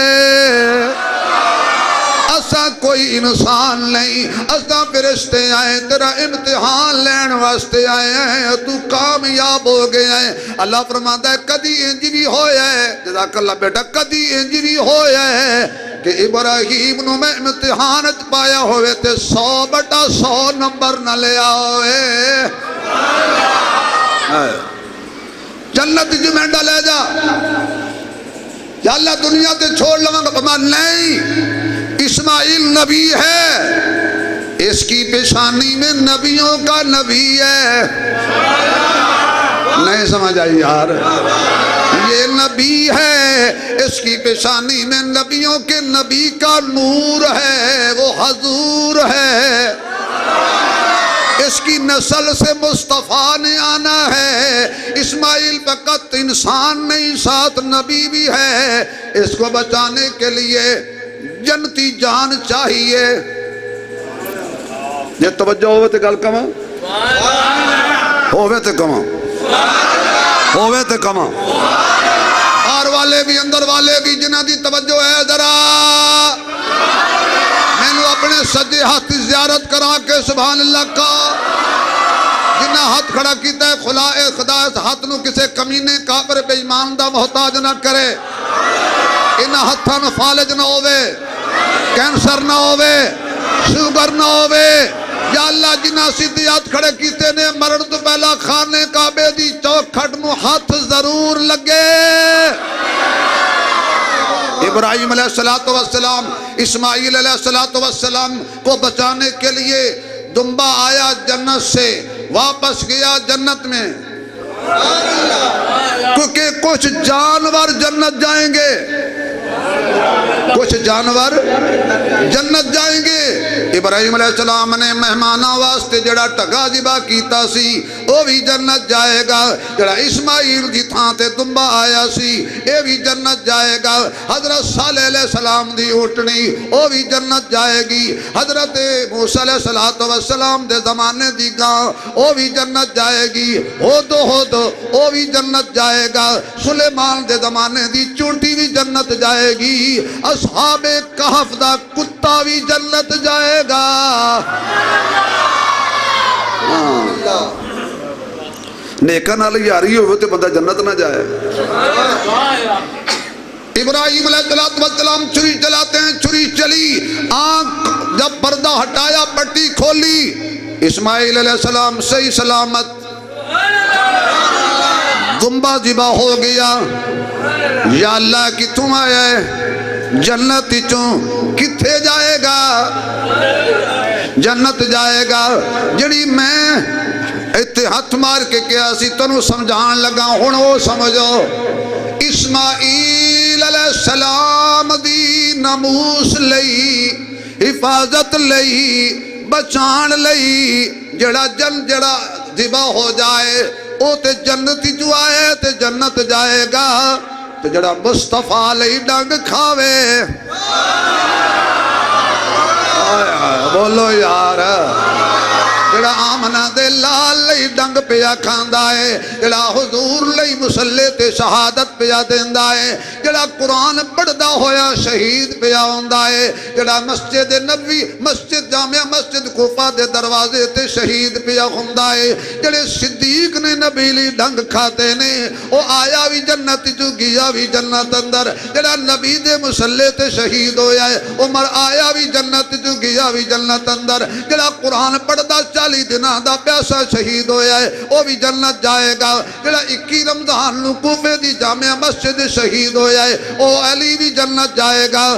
اساں کوئی انسان نہیں، اساں فرشتے آئے، تیرا امتحان لین واسطے آئے ہیں، تو کامیاب ہو گئے ہیں۔ اللہ فرماتا ہے کدی انج بھی ہویا ہے، جزاک اللہ بیٹا، کدی انج بھی ہویا ہے کہ ابراہیم نو میں امتحانت پایا ہوئے تے 100/100 نمبر نہ لیا ہوئے۔ جنت جو مینڈا لے جا، یا اللہ دنیا تے چھوڑ لوں گا، فرمان نہیں، اسماعیل نبی ہے، اس کی پیشانی میں نبیوں کا نبی ہے۔ نہیں سمجھ آئی یار، یہ نبی ہے، اس کی پیشانی میں نبیوں کے نبی کا نور ہے، وہ حضور ہے۔ اس کی نسل سے مصطفیٰ نے آنا ہے۔ اسماعیل فقط انسان نہیں، ساتھ نبی بھی ہے۔ اس کو بچانے کے لیے جنتی جان چاہیے۔ یہ توجہ ہوئے تے گل کما، ہوئے تے کما، ہوئے تے کما، اور والے بھی اندر والے بھی جنہ دی توجہ ہے ذرا میں نے اپنے سجے ہاتھ زیارت کرا کے سبحان اللہ کا جنہ ہاتھ کھڑا کیتا ہے خدا اس ہاتھ نو کسے کمینے کافر بے ایمان دا محتاج نہ کرے۔ انہ ہاتھاں نو فالج نہ ہوئے، کینسر نہ ہوئے، شوگر نہ ہوئے۔ یا اللہ جنہ سیدھی ہاتھ کھڑے کیتے نے مرن تو پہلا خانے کعبے دی چوکھٹ نو ہاتھ ضرور لگے۔ ابراہیم علیہ السلام، اسماعیل علیہ السلام کو بچانے کے لیے دمبا آیا جنت سے، واپس گیا جنت میں، کیونکہ کچھ جانور جنت جائیں گے، کچھ جانور جنت جائیں گے۔ ابراہیم علیہ السلام نے مہمانہ واسطے جڑا ٹگا ذبح کیتا سی وہ بھی جنت جائے گا، جڑا اسماعیل دی تھاں تے دمبا آیا سی یہ بھی جنت جائے گا۔ حضرت صالح علیہ السلام دی اٹھنی وہ بھی جنت جائے گی، حضرت موسیٰ علیہ السلام دے زمانے دی گاں وہ بھی جنت جائے گی، ہود وہ بھی جنت جائے گا، سلیمان دے زمانے دی چونٹی بھی جنت جائے گی، اصحاب کہف دا کتا بھی جنت جائے گا۔ نیکہ نال یاری ہوئے تو بندہ جنت نہ جائے۔ ابراہیم علیہ السلام چھری چلاتے ہیں، چھری چلی، آنکھ جب پردہ ہٹایا پٹی کھولی، اسماعیل علیہ السلام صحیح سلامت، دمبا ذبح ہو گیا۔ یا اللہ کی تم آیا ہے جنت چوں کتھے جائے گا؟ جنت جائے گا جڑی میں ایتے ہاتھ مار کے کیا سی تنو سمجھان لگا ہن وہ سمجھو۔ اسماعیل علیہ السلام دی ناموس لئی، حفاظت لئی، بچان لئی، جڑا ذبح ہو جائے او تے جنت جو آئے تے جنت جائے گا، تے جڑا مصطفیٰ لئی ڈنگ کھاوے۔ بولو یار، جڑا آمنہ دے لال لئی ڈنگ پیا کھاندا ہے، جڑا حضور لئی مسلح تے شہادت پیا دیندا ہے، جڑا قرآن پڑھدا ہویا شہید پیا ہوندا ہے، جڑا مسجد نبوی، مسجد جامعہ مسجد کوفہ دے دروازے تے شہید پیا ہوندا ہے، جڑے صدیق نے نبی لی ڈنگ کھاتے نے وہ آیا بھی جنت جو گیا بھی جنت اندر، جڑا نبی دے مسلح تے شہید ہویا ہے عمر آیا بھی جنت جو گیا بھی جنت اندر، جڑا قرآن پڑھدا 40 دنوں دا پیاسا شہید ہویا ہے وہ بھی جنت جائے گا جڑا 21 رمضان نو کوفے دی جامع مسجد شہید ہویا ہے وہ علی بھی جنت جائے گا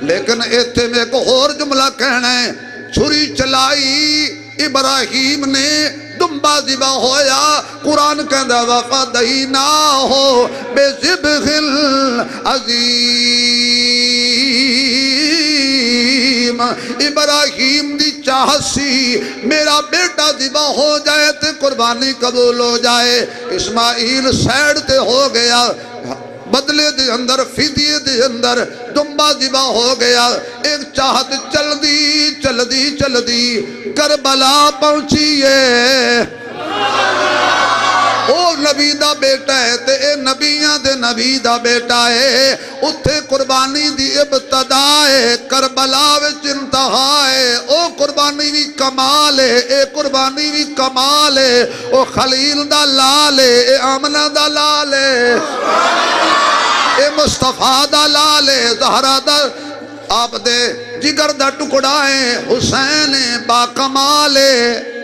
لیکن ایتھے میں ایک اور جملہ کہنا ہے چھری چلائی ابراہیم نے دمبا ذبح ہویا قرآن کہندا وَفَدَيْنَاهُ بِذِبْحٍ عَظِيمٍ ابراہیم دی چاہت سی میرا بیٹا ذبح ہو جائے تے قربانی قبول ہو جائے اسماعیل سیڈ تے ہو گیا بدلے دے اندر فدیے دے اندر دمبا ذبح ہو گیا ایک چاہت چل دی کربلا پہنچیے او نبی دا بیٹا ہے تے اے نبیاں دے نبی دا بیٹا ہے اتھے قربانی دی ابتدا ہے کربلا وچ انتہا ہے او قربانی بھی کمال ہے اے قربانی بھی کمال ہے او خلیل دا لال ہے اے آمنہ دا لال ہے اے مصطفیٰ دا لال ہے زہرہ دا آپ دے جگر دا ٹکڑا ہے حسین با کمال ہے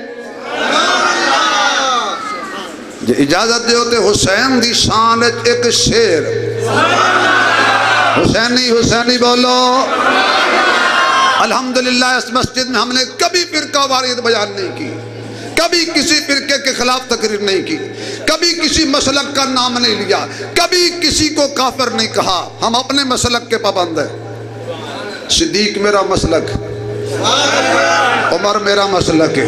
اجازت دے ہوتے حسین دی شان ایک شیر حسینی بولو الحمدللہ اس مسجد میں ہم نے کبھی فرقہ واریت بیان نہیں کی کبھی کسی فرقے کے خلاف تقریر نہیں کی کبھی کسی مسلک کا نام نہیں لیا کبھی کسی کو کافر نہیں کہا ہم اپنے مسلک کے پابند ہیں صدیق میرا مسلک عمر میرا مسلک ہے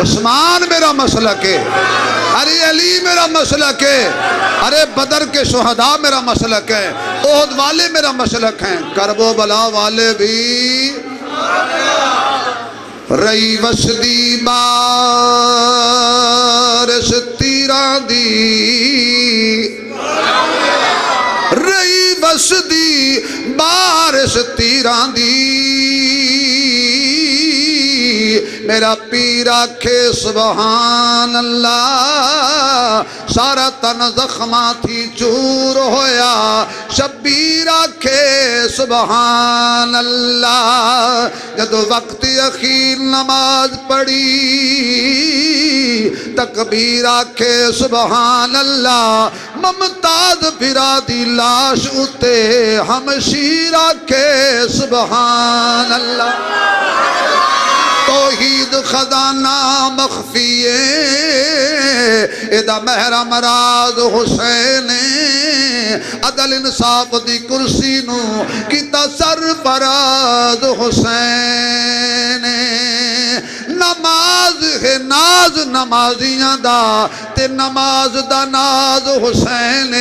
عثمان میرا مسلک ہے ارے علی میرا مسلک ہے ارے بدر کے شہداء میرا مسلک ہے احد والے میرا مسلک ہیں کرب و بلا والے بھی رئی وسدی بارش تیران دی رئی وسدی بارش تیران دی میرا پیر آکھے سبحان اللہ سارا تن زخمہ تھی چور ہویا شبیر آکھے سبحان اللہ جب وقت اخیر نماز پڑھی تکبیر آکھے سبحان اللہ ممتاز پھرا دی لاش اتے ہمشیر آکھے سبحان اللہ توحید خزانہ مخفیے ادا محرم راز حسین عدل انصاف دی کرسی نو کیتا سرفراز حسین نماز ہے ناز نمازیاں دا تے نماز دا ناز حسین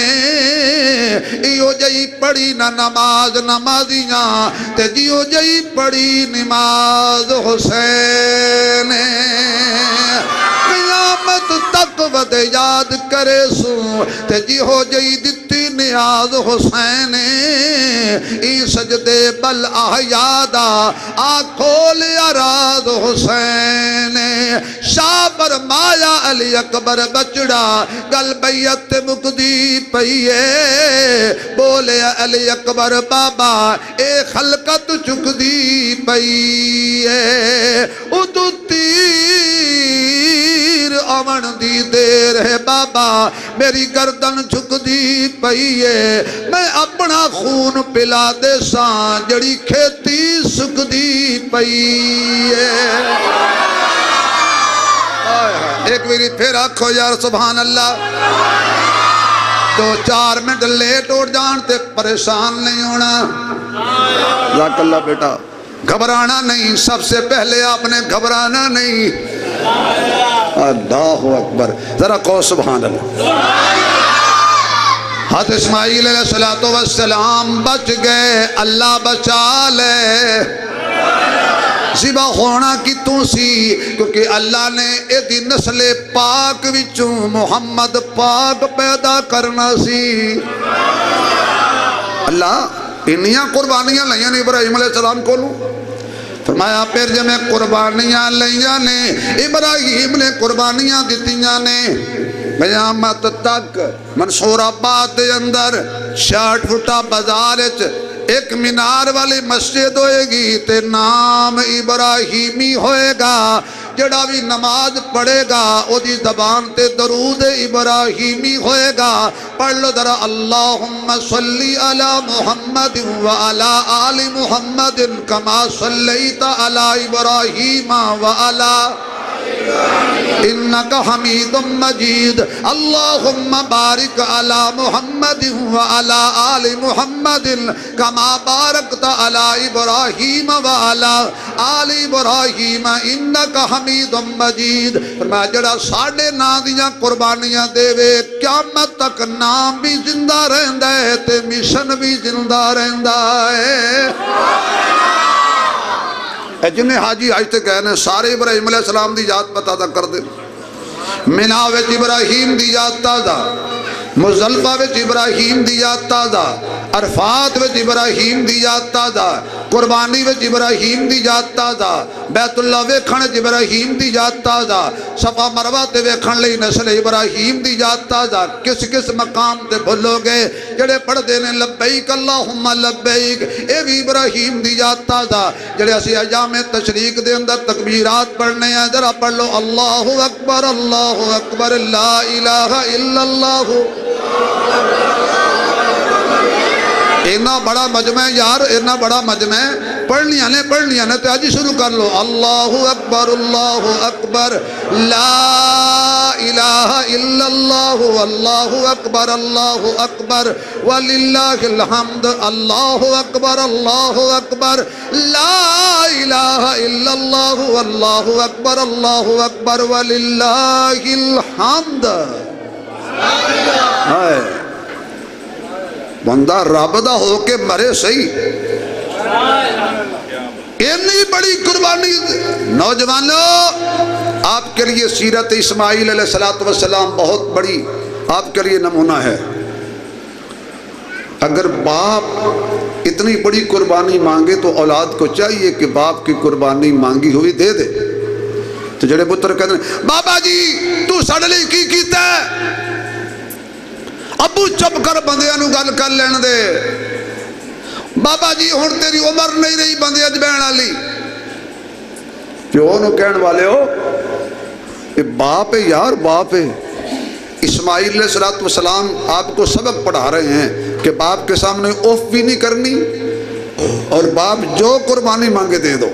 ایو جئی پڑی نہ نماز نمازیاں تے جیو جئی پڑی نماز حسین قیامت تک ود یاد کرے سو تے جی ہو جئی دتی نیاز حسین ای سجدے بل آیادا آکھول اراز حسین شاہ فرمایا علی اکبر بچڑا گل بیعت مقدی پئیے بولے علی اکبر بابا اے خلقت چکدی پئیے ادو تیر آمن دی دیر ہے بابا میری گردن چکدی پئیے میں اپنا خون پلا دے سان جڑی کھیتی سکدی پئیے ایک میری پھر آکھو یار سبحان اللہ 2-4 منٹ لیٹ اٹھ جانتے پریشان نہیں ہونا جزاک اللہ بیٹا گھبرانا نہیں سب سے پہلے آپ نے گھبرانا نہیں اللہ اکبر ذرا کہو سبحان اللہ حضرت اسماعیل علیہ السلام بچ گئے اللہ بچا لے ذبح ہونا کی تو سی کیونکہ اللہ نے ایدی نسل پاک وچوں محمد پاک پیدا کرنا سی اللہ انہیاں قربانیاں لئیاں نے ابراہیم علیہ السلام کو لوں فرمایا پھر جب میں قربانیاں لئیاں نے ابراہیم نے قربانیاں دیتیاں نے قیامت تک منصور آباد دے اندر 60 فٹا بازارچ ایک مینار والی مسجد ہوئے گی تے نام ابراہیمی ہوئے گا جڑا بھی نماز پڑھے گا او دی زبان تے درود ابراہیمی ہوئے گا. پڑھ لو ذرا اللہم صلی علی محمد وعلی آل محمد کما صلیت علی ابراہیم وعلی انکا حمید مجید. اللہم بارک علی محمد وعلی آل محمد کما بارکت علی ابراہیم وعلی آل ابراہیم انکا حمید مجید. فرمایا جڑا ساڑھے نا دیاں قربانیاں دے وے قیامت تک نام بھی زندہ رہندہ ہے تے مشن بھی زندہ رہندہ ہے. جنہیں حاجی آج تے کہنے سارے ابراہیم علیہ السلام دی یاد پتہ دا کر دے. منہ وچ ابراہیم دی یاد تازہ، مزدلفہ وچ ابراہیم دی یاد تازہ، عرفات وچ ابراہیم دی یاد تازہ، قربانی وچ ابراہیم دی یاد تازہ، بیت اللہ ویکھن وچ ابراہیم دی یاد تازہ، صفا مروہ تے ویکھن لئی نسل ابراہیم دی یاد تازہ. کس کس مقام تے بھولو گے جڑے پڑھ دینے لبیک اللہم لبیک، اے بھی ابراہیم دی یاد تازہ. جڑے اسی ایام تشریق دے اندر تکبیرات پڑھنے ہیں ذرا پڑھ لو اللہ اکبر اللہ اکبر لا الہ الا اللہ. اینا بڑا مجمع یار، اینا بڑا مجمع پڑھنیاں نے تو آج شروع کر لو اللہ اکبر لا الہ الا اللہ اللہ اکبر وللہ الحمد اللہ اکبر لا الہ الا اللہ اللہ اکبر وللہ الحمد. بندہ رب دا ہو کے مرے صحیح. اتنی بڑی قربانی. نوجوانوں آپ کے لیے سیرت اسماعیل علیہ السلام بہت بڑی آپ کے لیے نمونہ ہے. اگر باپ اتنی بڑی قربانی مانگے تو اولاد کو چاہیے کہ باپ کی قربانی مانگی ہوئی دے دے. تو جڑے پتر کہتے ہیں بابا جی تو ساڑھے لئے کی کیتا ہے، ابو چپ کر بندیاں نو گل کر لین دے. بابا جی ہن تیری عمر نہیں رہی بندیاں جبین والی. پیو نو کہن والے ہو یہ باپ ہے یار، باپ ہے. اسماعیل علیہ السلام آپ کو سبق پڑھا رہے ہیں کہ باپ کے سامنے اوف بھی نہیں کرنی اور باپ جو قربانی مانگے دے دو.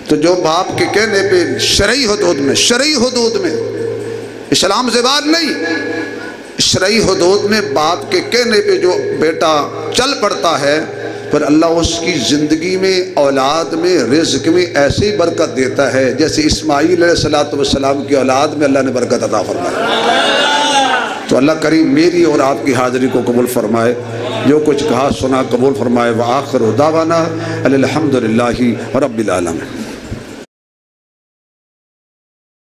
تو جو باپ کے کہنے پہ شرعی حدود میں اسلام سے بات نہیں، شرعی حدود میں باپ کے کہنے پہ جو بیٹا چل پڑتا ہے پھر اللہ اس کی زندگی میں اولاد میں رزق میں ایسی برکت دیتا ہے جیسے اسماعیل علیہ السلام کی اولاد میں اللہ نے برکت عطا فرمایا. تو اللہ کریم میری اور آپ کی حاضری کو قبول فرمائے، جو کچھ کہا سنا قبول فرمائے. وآخر دعوانا الحمدللہ رب العالمین.